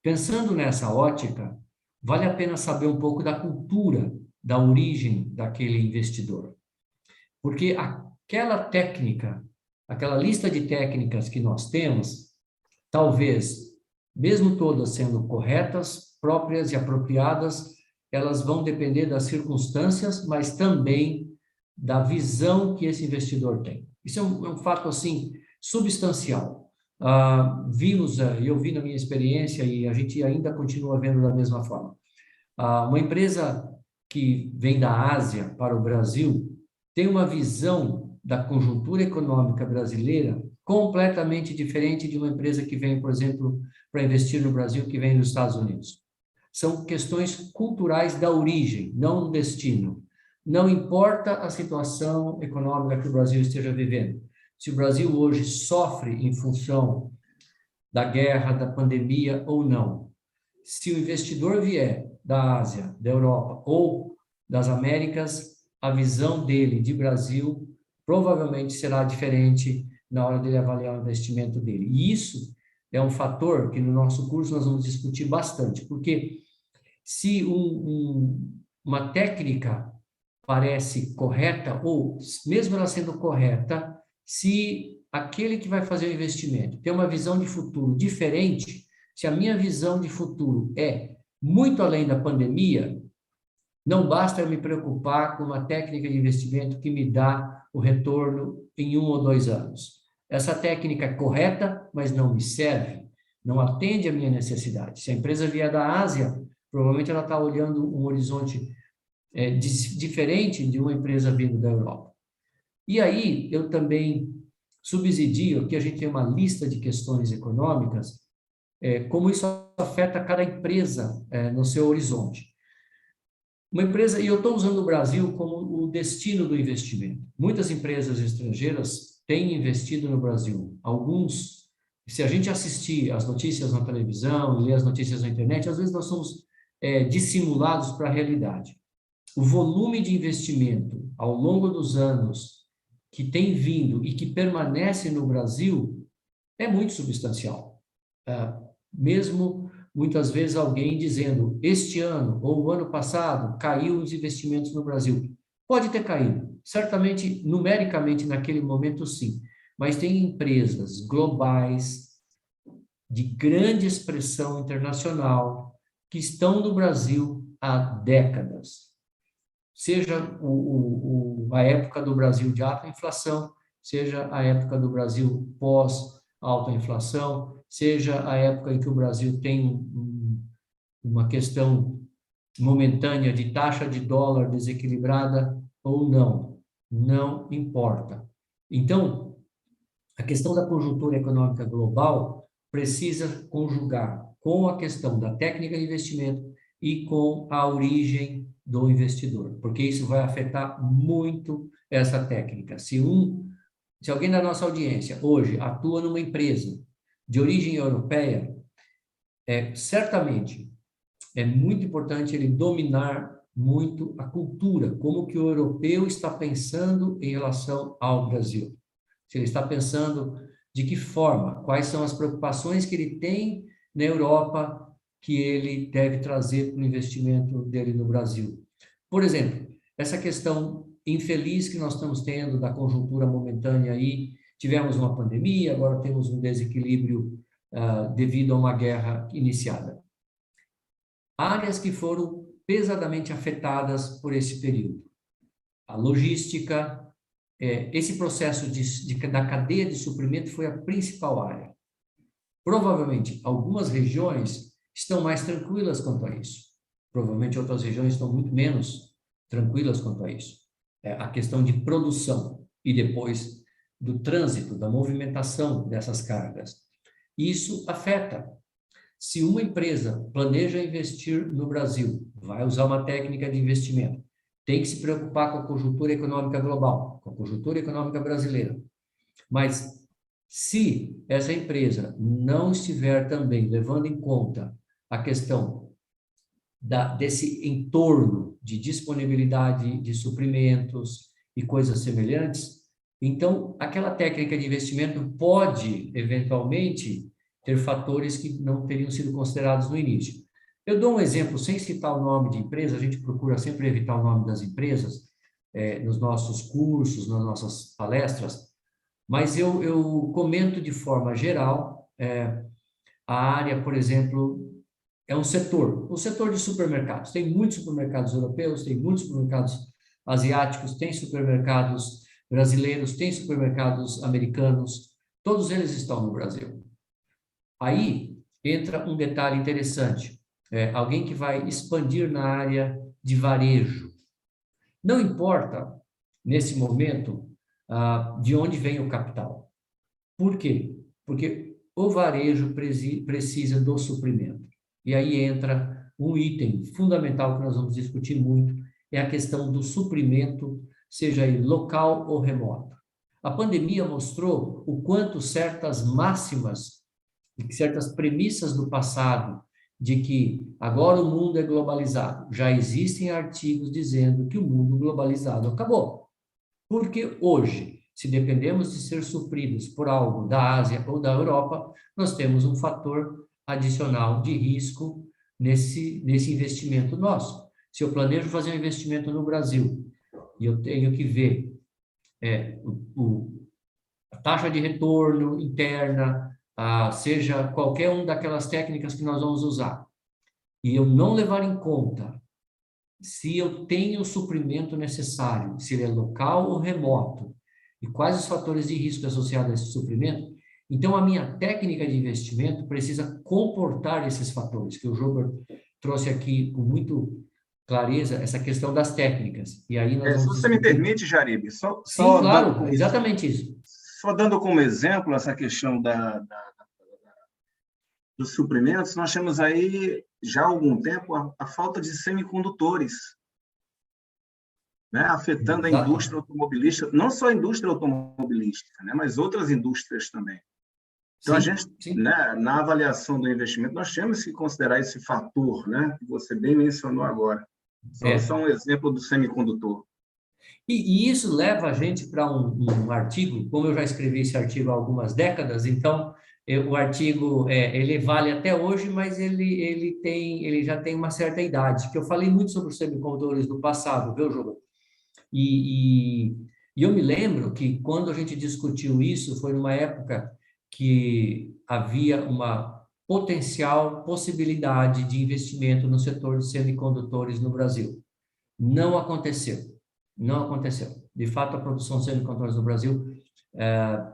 Pensando nessa ótica, vale a pena saber um pouco da cultura, da origem daquele investidor. Porque aquela técnica, aquela lista de técnicas que nós temos, talvez, mesmo todas sendo corretas, próprias e apropriadas, elas vão depender das circunstâncias, mas também da visão que esse investidor tem. Isso é um fato, assim, substancial. Eu vi na minha experiência, e a gente ainda continua vendo da mesma forma. Uma empresa que vem da Ásia para o Brasil tem uma visão da conjuntura econômica brasileira completamente diferente de uma empresa que vem, por exemplo, para investir no Brasil, que vem dos Estados Unidos. São questões culturais da origem, não do destino. Não importa a situação econômica que o Brasil esteja vivendo. Se o Brasil hoje sofre em função da guerra, da pandemia ou não. Se o investidor vier da Ásia, da Europa ou das Américas, a visão dele de Brasil provavelmente será diferente na hora de avaliar o investimento dele. E isso é um fator que no nosso curso nós vamos discutir bastante, porque se uma técnica parece correta, ou mesmo ela sendo correta, se aquele que vai fazer o investimento tem uma visão de futuro diferente, se a minha visão de futuro é muito além da pandemia, não basta eu me preocupar com uma técnica de investimento que me dá o retorno em 1 ou 2 anos. Essa técnica é correta, mas não me serve, não atende à minha necessidade. Se a empresa vier da Ásia, provavelmente ela está olhando um horizonte diferente de uma empresa vindo da Europa. E aí, eu também subsidio que a gente tem uma lista de questões econômicas, como isso afeta cada empresa no seu horizonte. Uma empresa, e eu estou usando o Brasil como o destino do investimento. Muitas empresas estrangeiras têm investido no Brasil. Alguns, se a gente assistir as notícias na televisão, ler as notícias na internet, às vezes nós somos dissimulados para a realidade. O volume de investimento ao longo dos anos que tem vindo e que permanece no Brasil é muito substancial. Mesmo muitas vezes alguém dizendo, este ano ou o ano passado caiu os investimentos no Brasil. Pode ter caído, certamente, numericamente naquele momento sim, mas tem empresas globais de grande expressão internacional que estão no Brasil há décadas. Seja a época do Brasil de alta inflação, seja a época do Brasil pós-alta inflação, seja a época em que o Brasil tem uma questão momentânea de taxa de dólar desequilibrada ou não, não importa. Então, a questão da conjuntura econômica global precisa conjugar com a questão da técnica de investimento e com a origem do investidor, porque isso vai afetar muito essa técnica. Se alguém da nossa audiência hoje atua numa empresa de origem europeia, certamente é muito importante ele dominar muito a cultura, como que o europeu está pensando em relação ao Brasil. Se ele está pensando de que forma, quais são as preocupações que ele tem na Europa que ele deve trazer para o investimento dele no Brasil. Por exemplo, essa questão infeliz que nós estamos tendo da conjuntura momentânea aí, tivemos uma pandemia, agora temos um desequilíbrio devido a uma guerra iniciada. Áreas que foram pesadamente afetadas por esse período. A logística, esse processo da cadeia de suprimento foi a principal área. Provavelmente, algumas regiões estão mais tranquilas quanto a isso. Provavelmente, outras regiões estão muito menos tranquilas quanto a isso. A questão de produção e depois do trânsito, da movimentação dessas cargas. Isso afeta. Se uma empresa planeja investir no Brasil, vai usar uma técnica de investimento, tem que se preocupar com a conjuntura econômica global, com a conjuntura econômica brasileira. Mas se essa empresa não estiver também levando em conta a questão desse entorno de disponibilidade de suprimentos e coisas semelhantes, então aquela técnica de investimento pode, eventualmente, ter fatores que não teriam sido considerados no início. Eu dou um exemplo, sem citar o nome de empresa, a gente procura sempre evitar o nome das empresas nos nossos cursos, nas nossas palestras, mas eu comento de forma geral, a área, por exemplo, é um setor, o setor de supermercados. Tem muitos supermercados europeus, tem muitos supermercados asiáticos, tem supermercados brasileiros, tem supermercados americanos, todos eles estão no Brasil. Aí entra um detalhe interessante, alguém que vai expandir na área de varejo. Não importa, nesse momento, de onde vem o capital. Por quê? Porque o varejo precisa do suprimento. E aí entra um item fundamental que nós vamos discutir muito, é a questão do suprimento, seja ele local ou remoto. A pandemia mostrou o quanto certas máximas, certas premissas do passado, de que agora o mundo é globalizado, já existem artigos dizendo que o mundo globalizado acabou. Porque hoje, se dependemos de ser supridos por algo da Ásia ou da Europa, nós temos um fator adicional de risco nesse investimento nosso. Se eu planejo fazer um investimento no Brasil e eu tenho que ver a taxa de retorno interna, seja qualquer uma daquelas técnicas que nós vamos usar, e eu não levar em conta se eu tenho o suprimento necessário, se ele é local ou remoto, e quais os fatores de risco associados a esse suprimento, então a minha técnica de investimento precisa comportar esses fatores, que o Joubert trouxe aqui com muito clareza, essa questão das técnicas. E aí nós vamos se você me permite, Jaribe, Sim, claro, exatamente isso. Só dando como exemplo essa questão dos suprimentos, nós temos aí, já há algum tempo, a falta de semicondutores, né, afetando a indústria automobilística, não só a indústria automobilística, né, mas outras indústrias também. Então, sim, a gente, né, na avaliação do investimento, nós temos que considerar esse fator, né, que você bem mencionou agora. Só um exemplo do semicondutor. E isso leva a gente para um artigo, como eu já escrevi esse artigo há algumas décadas, então o artigo ele vale até hoje, mas ele já tem uma certa idade, que eu falei muito sobre os semicondutores do passado, viu, Júlio? E eu me lembro que quando a gente discutiu isso, foi numa época que havia uma potencial possibilidade de investimento no setor de semicondutores no Brasil. Não aconteceu. Não aconteceu. De fato, a produção de semicondutores no Brasil,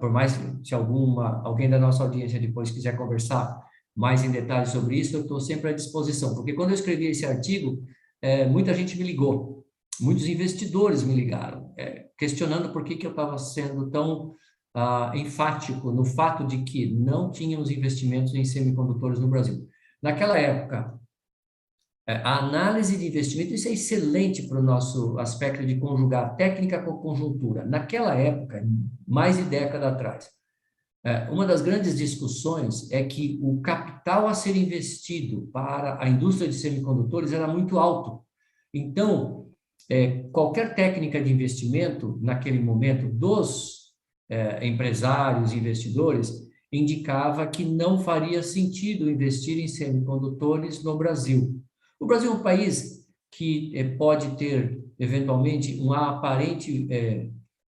por mais que se alguém da nossa audiência depois quiser conversar mais em detalhes sobre isso, eu estou sempre à disposição. Porque quando eu escrevi esse artigo, muita gente me ligou, muitos investidores me ligaram, questionando por que eu estava sendo tão enfático no fato de que não tínhamos investimentos em semicondutores no Brasil. Naquela época, a análise de investimento, isso é excelente para o nosso aspecto de conjugar técnica com conjuntura. Naquela época, mais de década atrás, uma das grandes discussões é que o capital a ser investido para a indústria de semicondutores era muito alto. Então, qualquer técnica de investimento, naquele momento, dos empresários e investidores, indicava que não faria sentido investir em semicondutores no Brasil. O Brasil é um país que pode ter, eventualmente, um aparente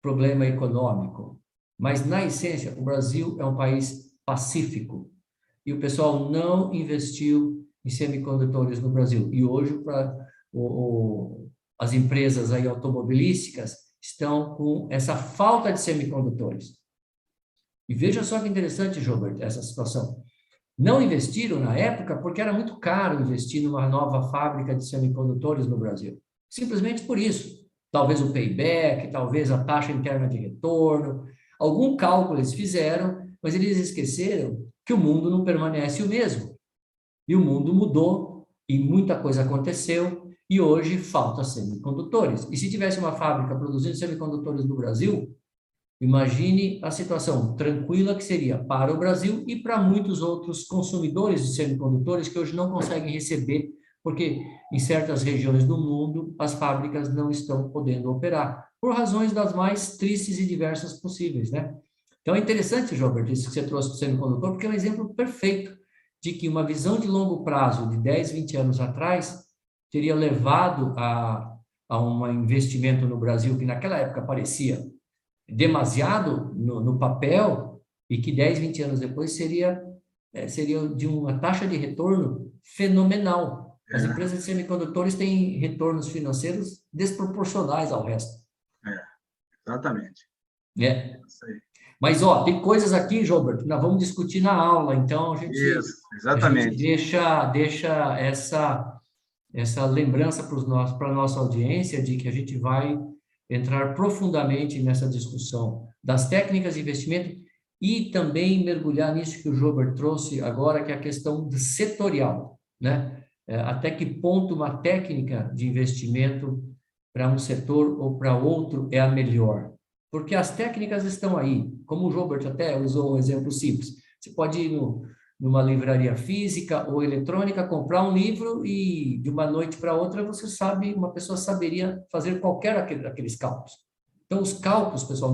problema econômico, mas, na essência, o Brasil é um país pacífico e o pessoal não investiu em semicondutores no Brasil. E hoje, as empresas aí automobilísticas, estão com essa falta de semicondutores. E veja só que interessante, Gilbert, essa situação. Não investiram na época porque era muito caro investir numa nova fábrica de semicondutores no Brasil. Simplesmente por isso. Talvez o payback, talvez a taxa interna de retorno, algum cálculo eles fizeram, mas eles esqueceram que o mundo não permanece o mesmo. E o mundo mudou, e muita coisa aconteceu, e hoje falta semicondutores. E se tivesse uma fábrica produzindo semicondutores no Brasil, imagine a situação tranquila que seria para o Brasil e para muitos outros consumidores de semicondutores que hoje não conseguem receber, porque em certas regiões do mundo as fábricas não estão podendo operar, por razões das mais tristes e diversas possíveis, né? Então é interessante, Gilbert, isso que você trouxe do semicondutor, porque é um exemplo perfeito de que uma visão de longo prazo de 10, 20 anos atrás teria levado a um investimento no Brasil que naquela época parecia demasiado no papel e que 10, 20 anos depois seria de uma taxa de retorno fenomenal. As empresas de semicondutores têm retornos financeiros desproporcionais ao resto. Exatamente. Isso aí. Mas, ó, tem coisas aqui, Gilbert, que nós vamos discutir na aula, então a gente deixa essa lembrança para a nossa audiência de que a gente vai entrar profundamente nessa discussão das técnicas de investimento e também mergulhar nisso que o Gilbert trouxe agora, que é a questão setorial, né? Até que ponto uma técnica de investimento para um setor ou para outro é a melhor. Porque as técnicas estão aí, como o Gilbert até usou um exemplo simples. Você pode ir numa livraria física ou eletrônica, comprar um livro e de uma noite para outra uma pessoa saberia fazer qualquer daqueles cálculos. Então, os cálculos, pessoal,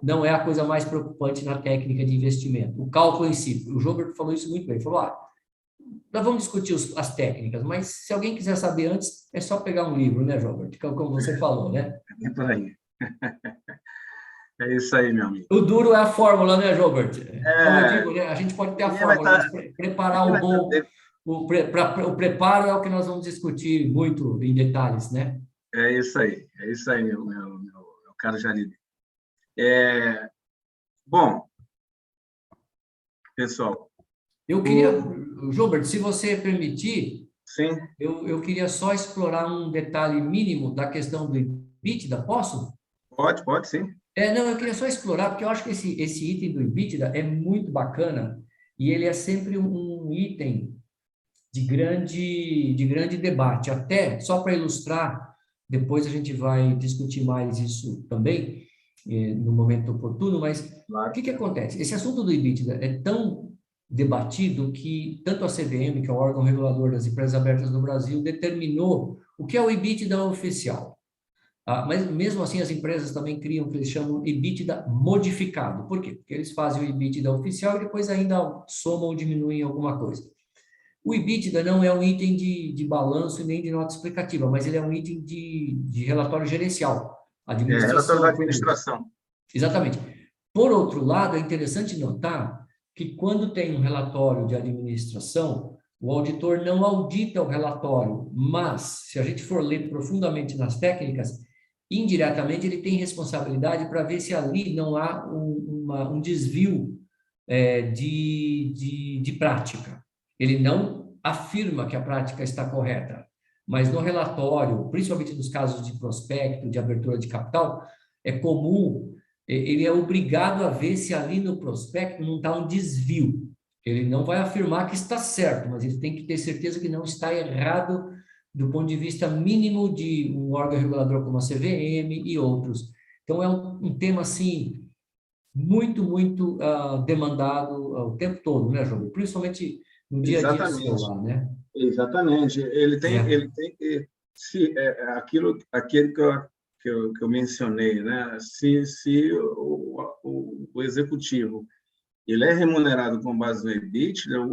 não é a coisa mais preocupante na técnica de investimento. O cálculo em si, o Gilbert falou isso muito bem, falou, nós vamos discutir as técnicas, mas se alguém quiser saber antes, é só pegar um livro, né, Gilbert? Como você falou, né? É por aí. É isso aí, meu amigo. O duro é a fórmula, né, Gilbert? Como eu digo, né, a gente pode ter a fórmula, mas preparar o preparo é o que nós vamos discutir muito em detalhes, né? É isso aí, meu caro Janine. Bom, pessoal. Eu queria, Gilbert, se você permitir, sim. Eu queria só explorar um detalhe mínimo da questão do EBITDA, posso? Pode sim. Não, eu queria só explorar, porque eu acho que esse item do EBITDA é muito bacana e ele é sempre um item de grande debate. Até, só para ilustrar, depois a gente vai discutir mais isso também, no momento oportuno, mas claro. O que acontece? Esse assunto do EBITDA é tão debatido que tanto a CVM, que é o órgão regulador das empresas abertas no Brasil, determinou o que é o EBITDA oficial. Mas, mesmo assim, as empresas também criam o que eles chamam EBITDA modificado. Por quê? Porque eles fazem o EBITDA oficial e depois ainda somam ou diminuem alguma coisa. O EBITDA não é um item de balanço e nem de nota explicativa, mas ele é um item de relatório gerencial. Relatório da administração. Exatamente. Por outro lado, é interessante notar que quando tem um relatório de administração, o auditor não audita o relatório, mas, se a gente for ler profundamente nas técnicas, indiretamente ele tem responsabilidade para ver se ali não há um desvio de prática. Ele não afirma que a prática está correta, mas no relatório, principalmente nos casos de prospecto, de abertura de capital, é comum, ele é obrigado a ver se ali no prospecto não está um desvio. Ele não vai afirmar que está certo, mas ele tem que ter certeza que não está errado do ponto de vista mínimo de um órgão regulador como a CVM e outros. Então, é um tema, assim, muito demandado o tempo todo, né, João? Principalmente no dia a dia seu lá, né? Exatamente. Ele tem que aquilo que eu mencionei, né? Se o executivo ele é remunerado com base no EBITDA,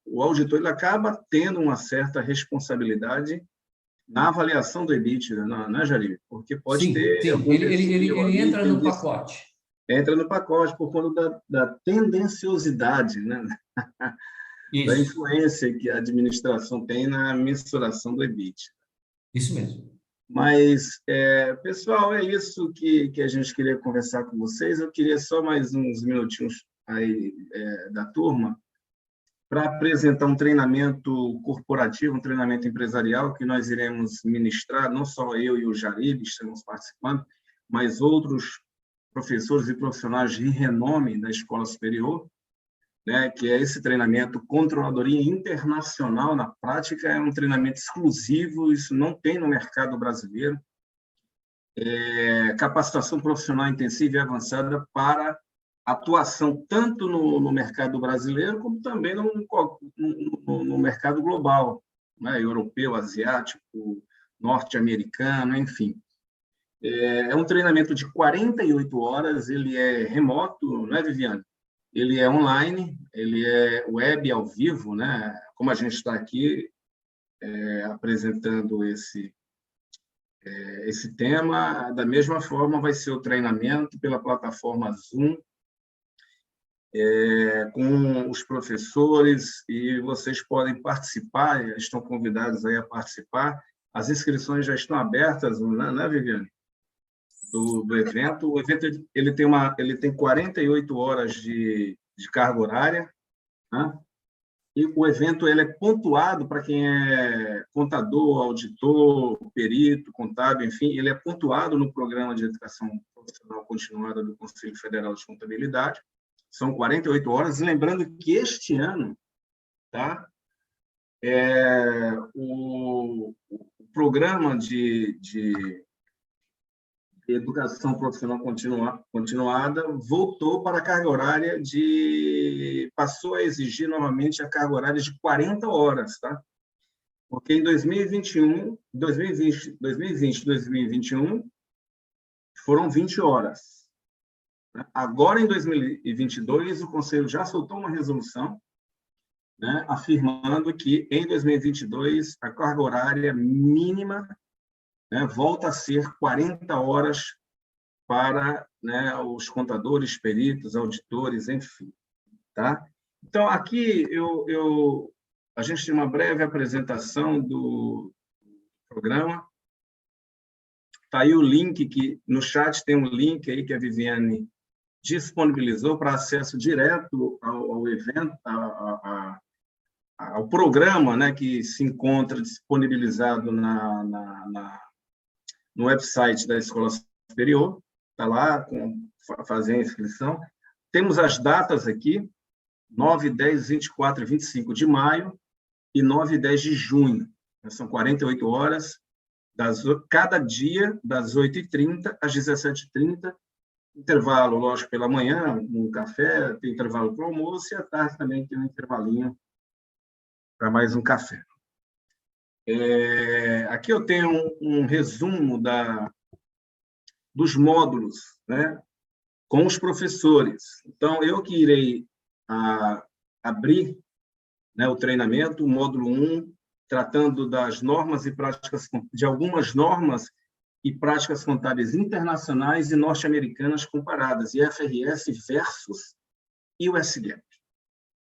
o auditor ele acaba tendo uma certa responsabilidade na avaliação do EBITDA, não é, Jari? Porque pode ter... Sim, ele entra no pacote. Entra no pacote por conta da tendenciosidade, né? Da influência que a administração tem na mensuração do EBITDA. Isso mesmo. Mas, pessoal, é isso que a gente queria conversar com vocês. Eu queria só mais uns minutinhos aí da turma para apresentar um treinamento corporativo, um treinamento empresarial que nós iremos ministrar, não só eu e o Jarib estamos participando, mas outros professores e profissionais de renome da escola superior, né, que é esse treinamento Controladoria Internacional na prática, é um treinamento exclusivo, isso não tem no mercado brasileiro, capacitação profissional intensiva e avançada para atuação tanto no mercado brasileiro como também no mercado global, né, europeu, asiático, norte-americano, enfim. É um treinamento de 48 horas, ele é remoto, não é, Viviane? Ele é online, ele é web ao vivo, né? Como a gente está aqui apresentando esse tema, da mesma forma vai ser o treinamento pela plataforma Zoom, com os professores, e vocês podem participar, estão convidados aí a participar. As inscrições já estão abertas, né, Viviane? Do evento. O evento ele tem 48 horas de carga horária, né? E o evento ele é pontuado para quem é contador, auditor, perito, contábil, enfim, ele é pontuado no Programa de Educação Profissional Continuada do Conselho Federal de Contabilidade. São 48 horas. Lembrando que este ano, tá? O programa de Educação Profissional Continuada voltou para a carga horária passou a exigir novamente a carga horária de 40 horas, tá? Porque em 2020 e 2021 foram 20 horas. Agora, em 2022, o Conselho já soltou uma resolução, né, afirmando que, em 2022, a carga horária mínima, né, volta a ser 40 horas para, né, os contadores, peritos, auditores, enfim. Tá? Então, aqui a gente tem uma breve apresentação do programa. Está aí o link, no chat tem um link aí que a Viviane disponibilizou para acesso direto ao evento, ao programa, né, que se encontra disponibilizado no website da Escola Superior, está lá, fazer a inscrição. Temos as datas aqui, 9, 10, 24 e 25 de maio e 9 e 10 de junho. São 48 horas, cada dia, das 8h30 às 17h30, intervalo, lógico, pela manhã, um café, tem intervalo para o almoço, e à tarde também tem um intervalinho para mais um café. Aqui eu tenho um resumo dos módulos, né, com os professores. Então, eu que irei abrir, né, o treinamento, o módulo 1, tratando das normas e práticas, de algumas normas e práticas contábeis internacionais e norte-americanas comparadas, IFRS versus US GAAP.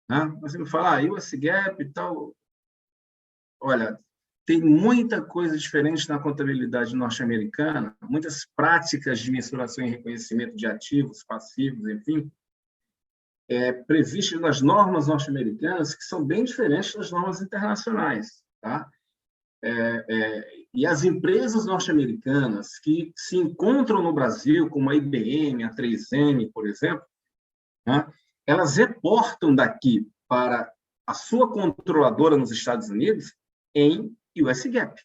Né? Você me fala, US GAAP e tal. Olha, tem muita coisa diferente na contabilidade norte-americana, muitas práticas de mensuração e reconhecimento de ativos, passivos, enfim, previstas nas normas norte-americanas, que são bem diferentes das normas internacionais. Tá? E as empresas norte-americanas que se encontram no Brasil, como a IBM, a 3M, por exemplo, né, elas reportam daqui para a sua controladora nos Estados Unidos em US GAAP,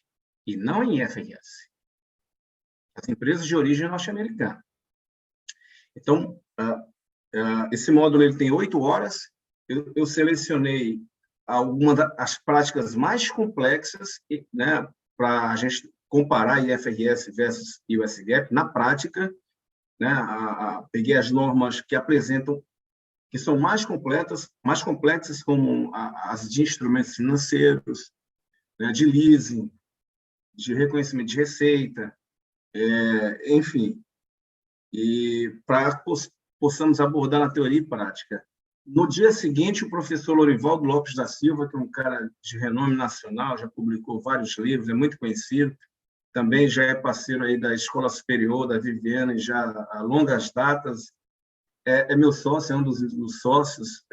e não em IFRS. As empresas de origem norte-americana. Então, esse módulo ele tem 8 horas. Eu selecionei algumas das práticas mais complexas, né, para a gente comparar IFRS versus US GAAP na prática. Né, peguei as normas que apresentam, que são mais complexas, como as de instrumentos financeiros, né, de leasing, de reconhecimento de receita, enfim, e para possamos abordar na teoria e prática. No dia seguinte, o professor Lorivaldo Lopes da Silva, que é um cara de renome nacional, já publicou vários livros, é muito conhecido, também já é parceiro aí da Escola Superior, da Viviane, já há longas datas, é meu sócio, é um dos sócios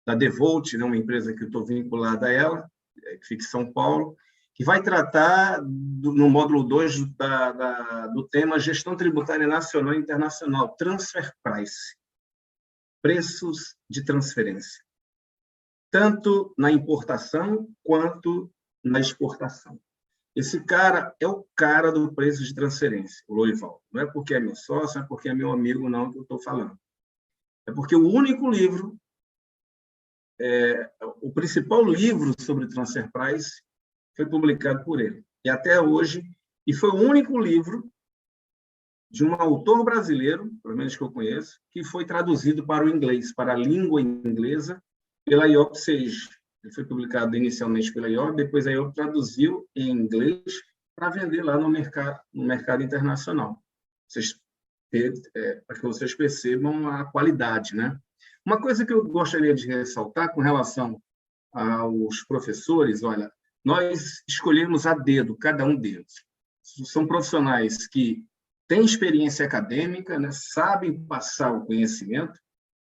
da Devolt, né, uma empresa que eu estou vinculada a ela, que fica em São Paulo, que vai tratar, no módulo 2, do tema Gestão Tributária Nacional e Internacional, Transfer Price, preços de transferência, tanto na importação quanto na exportação. Esse cara é o cara do preço de transferência, o Lorival. Não é porque é meu sócio, não é porque é meu amigo, não, que eu estou falando. É porque o único livro, o principal livro sobre transfer price foi publicado por ele. E até hoje, e foi o único livro de um autor brasileiro, pelo menos que eu conheço, que foi traduzido para o inglês, para a língua inglesa, pela IOP Sage. Ele foi publicado inicialmente pela IOP, depois a IOP traduziu em inglês para vender lá no mercado internacional. Para que vocês percebam a qualidade, né? Uma coisa que eu gostaria de ressaltar com relação aos professores, olha, nós escolhemos a dedo, cada um deles. São profissionais que têm experiência acadêmica, né? Sabem passar o conhecimento,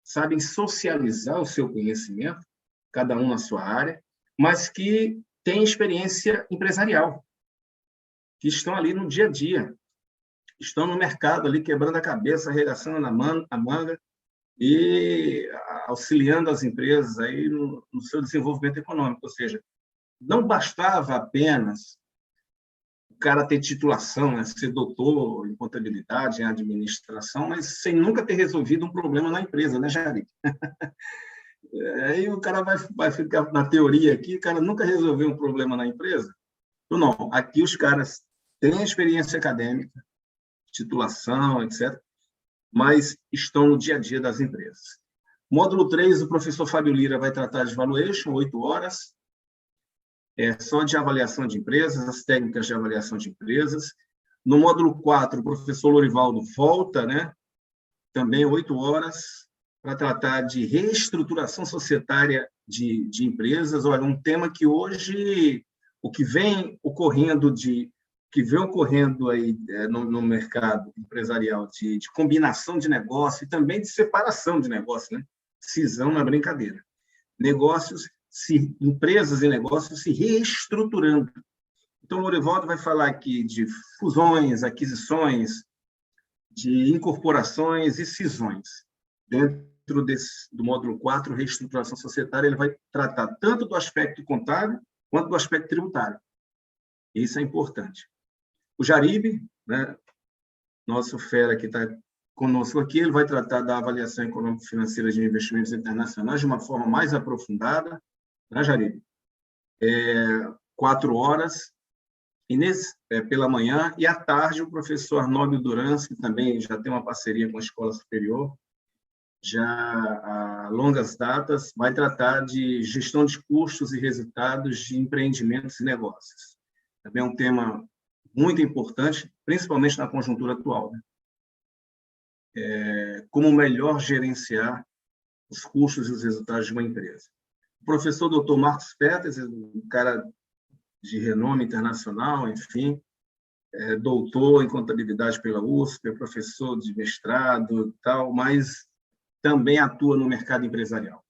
sabem socializar o seu conhecimento, cada um na sua área, mas que têm experiência empresarial, que estão ali no dia a dia, estão no mercado ali quebrando a cabeça, arregaçando a manga e auxiliando as empresas aí no seu desenvolvimento econômico. Ou seja, não bastava apenas o cara ter titulação, né, ser doutor em contabilidade, em administração, mas sem nunca ter resolvido um problema na empresa, né, Jari? Aí o cara vai ficar na teoria aqui, o cara nunca resolveu um problema na empresa. Então, não, aqui os caras têm experiência acadêmica, titulação, etc., mas estão no dia a dia das empresas. Módulo 3, o professor Fábio Lira vai tratar de valuation, 8 horas, só de avaliação de empresas, as técnicas de avaliação de empresas. No módulo 4, o professor Lorivaldo volta, né? Também 8 horas, para tratar de reestruturação societária de empresas. Olha, um tema que hoje, o que vem ocorrendo aí no mercado empresarial de combinação de negócio e também de separação de negócio, né? Cisão não é brincadeira. Empresas e negócios se reestruturando. Então, o Lorivaldo vai falar aqui de fusões, aquisições, de incorporações e cisões. Dentro do módulo 4, reestruturação societária, ele vai tratar tanto do aspecto contábil quanto do aspecto tributário. Isso é importante. O Jaribe, né, nosso fera que está conosco aqui, ele vai tratar da avaliação econômico-financeira de investimentos internacionais de uma forma mais aprofundada, né, Jaribe? 4 horas, e pela manhã, e à tarde o professor Arnóbio Durans, que também já tem uma parceria com a Escola Superior, já há longas datas, vai tratar de gestão de custos e resultados de empreendimentos e negócios. Também é um tema muito importante, principalmente na conjuntura atual, né? Como melhor gerenciar os custos e os resultados de uma empresa. O professor Dr. Marcos Peters, um cara de renome internacional, enfim, doutor em contabilidade pela USP, é professor de mestrado e tal, mas também atua no mercado empresarial.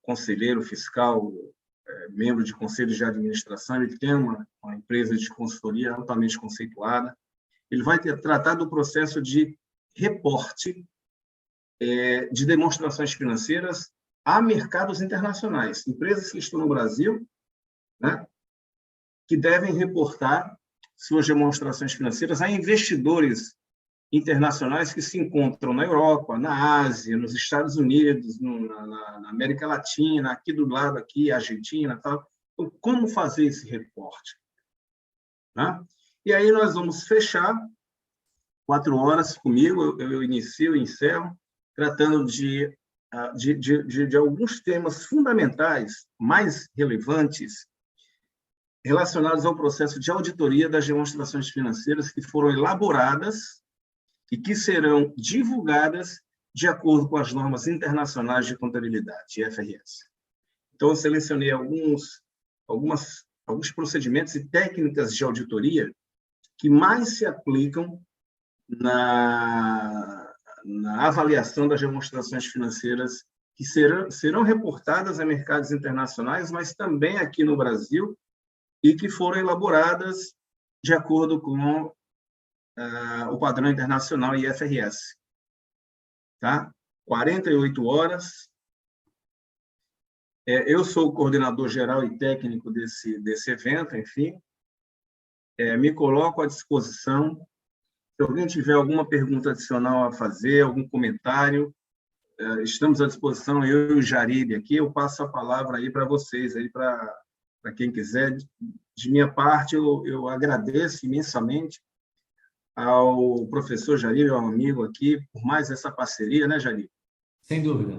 Conselheiro fiscal, membro de conselhos de administração, ele tem uma empresa de consultoria altamente conceituada. Ele vai tratar do processo de reporte de demonstrações financeiras a mercados internacionais, empresas que estão no Brasil, né, que devem reportar suas demonstrações financeiras a investidores internacionais que se encontram na Europa, na Ásia, nos Estados Unidos, na América Latina, aqui do lado, aqui, Argentina, tal. Então, como fazer esse reporte? Tá? E aí nós vamos fechar 4 horas comigo, eu inicio e encerro, tratando de alguns temas fundamentais, mais relevantes, relacionados ao processo de auditoria das demonstrações financeiras que foram elaboradas e que serão divulgadas de acordo com as normas internacionais de contabilidade, IFRS. Então, eu selecionei algumas alguns procedimentos e técnicas de auditoria que mais se aplicam na avaliação das demonstrações financeiras que serão reportadas a mercados internacionais, mas também aqui no Brasil, e que foram elaboradas de acordo com o padrão internacional IFRS. Tá? 48 horas. Eu sou o coordenador geral e técnico desse evento, enfim. Me coloco à disposição. Se alguém tiver alguma pergunta adicional a fazer, algum comentário, estamos à disposição, eu e o Jaribe aqui. Eu passo a palavra aí para vocês, aí para quem quiser. De minha parte, eu agradeço imensamente ao professor Jaribe, ao amigo aqui, por mais essa parceria, né, Jaribe? Sem dúvida.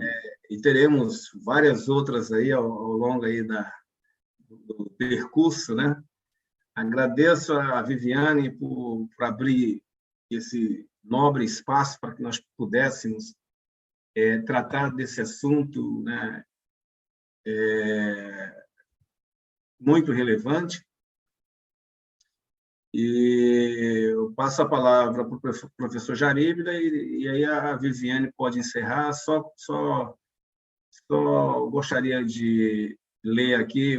E teremos várias outras aí ao longo aí do percurso, né? Agradeço a Viviane por abrir esse nobre espaço para que nós pudéssemos tratar desse assunto, né? Muito relevante. E eu passo a palavra para o professor Jaribe, e aí a Viviane pode encerrar. Só gostaria de ler aqui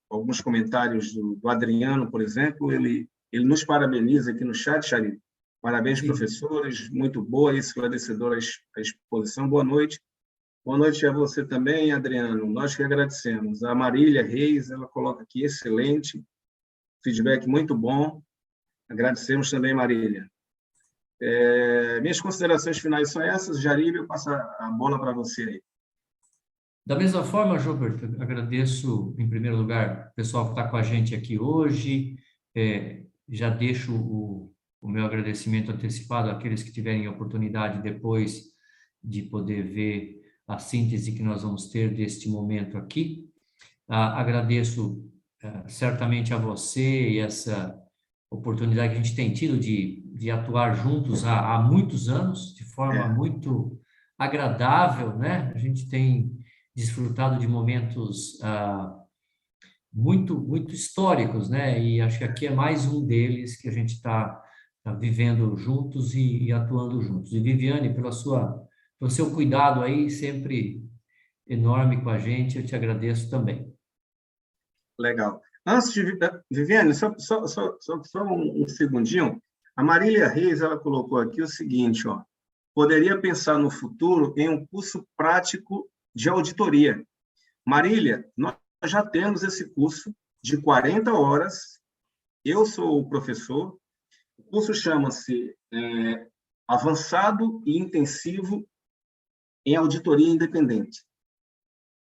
alguns comentários do Adriano, por exemplo. Ele nos parabeniza aqui no chat, Jaribe. Parabéns, professores, muito boa e esclarecedora a exposição. Boa noite. Boa noite a você também, Adriano. Nós que agradecemos. A Marília Reis, ela coloca aqui, excelente, feedback muito bom. Agradecemos também, Marília. Minhas considerações finais são essas. Jaribe, eu passo a bola para você aí. Da mesma forma, Gilberto, agradeço, em primeiro lugar, o pessoal que está com a gente aqui hoje. Já deixo o meu agradecimento antecipado àqueles que tiverem oportunidade depois de poder ver a síntese que nós vamos ter deste momento aqui. Agradeço certamente a você e essa oportunidade que a gente tem tido de atuar juntos há muitos anos, de forma muito agradável, né? A gente tem desfrutado de momentos muito históricos, né? E acho que aqui é mais um deles que a gente está vivendo juntos e atuando juntos. E Viviane, pelo seu cuidado aí, sempre enorme com a gente, eu te agradeço também. Legal. Antes de Viviane, só um segundinho. A Marília Reis, ela colocou aqui o seguinte, ó: poderia pensar no futuro em um curso prático de auditoria. Marília, nós já temos esse curso de 40 horas. Eu sou o professor. O curso chama-se Avançado e Intensivo em Auditoria Independente.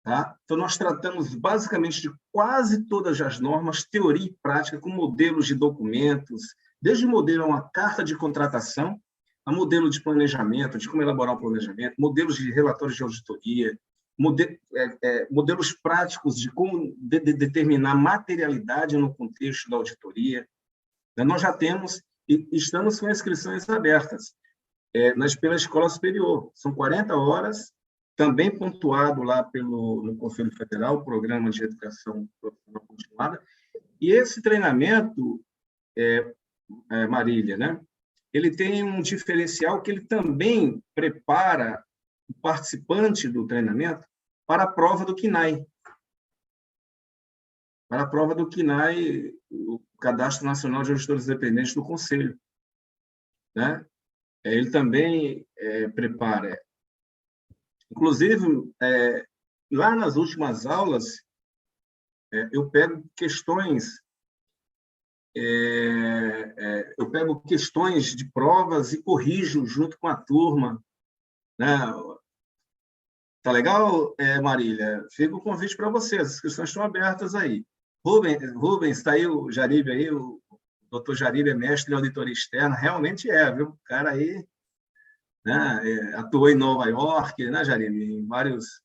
Tá? Então, nós tratamos basicamente de quase todas as normas, teoria e prática, com modelos de documentos, desde modelo a uma carta de contratação, a modelo de planejamento, de como elaborar um planejamento, modelos de relatórios de auditoria, modelos práticos de como determinar materialidade no contexto da auditoria. Nós já temos e estamos com inscrições abertas pela Escola Superior. São 40 horas, também pontuado lá no Conselho Federal, o Programa de Educação Profissional Continuada. E esse treinamento, Marília, né? Ele tem um diferencial que ele também prepara o participante do treinamento para a prova do CNAE. Para a prova do CNAE, o Cadastro Nacional de Auditores Independentes do Conselho. Né? Ele também prepara. Inclusive, lá nas últimas aulas, eu pego questões de provas e corrijo junto com a turma. Né? Tá legal, Marília? Fica o convite para você, as inscrições estão abertas aí. Rubens, está aí o Jaribe, aí, o doutor Jaribe é mestre em auditoria externa, realmente viu? O cara aí, né, atuou em Nova York, né, Jaribe? Em vários...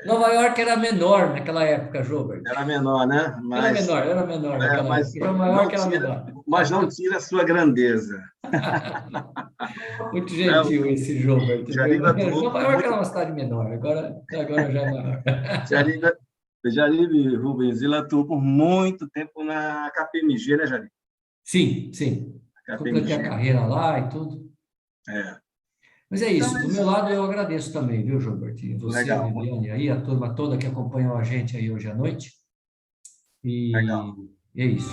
Nova York era menor naquela época, Gilberto. Era menor, né? Era menor naquela época. Nova York era menor. Mas não tira a sua grandeza. Muito gentil esse Gilberto. Nova York era uma cidade menor, agora já é maior. Jaribe Rubens, ele atuou por muito tempo na KPMG, né, Jaribe? Sim, sim. Completei a KPMG. carreira lá e tudo. É. Mas é Então, isso. Do meu lado, eu agradeço também, viu, Gilbert? E você, legal, Viviane, aí, a turma toda que acompanhou a gente aí hoje à noite. E legal. é isso.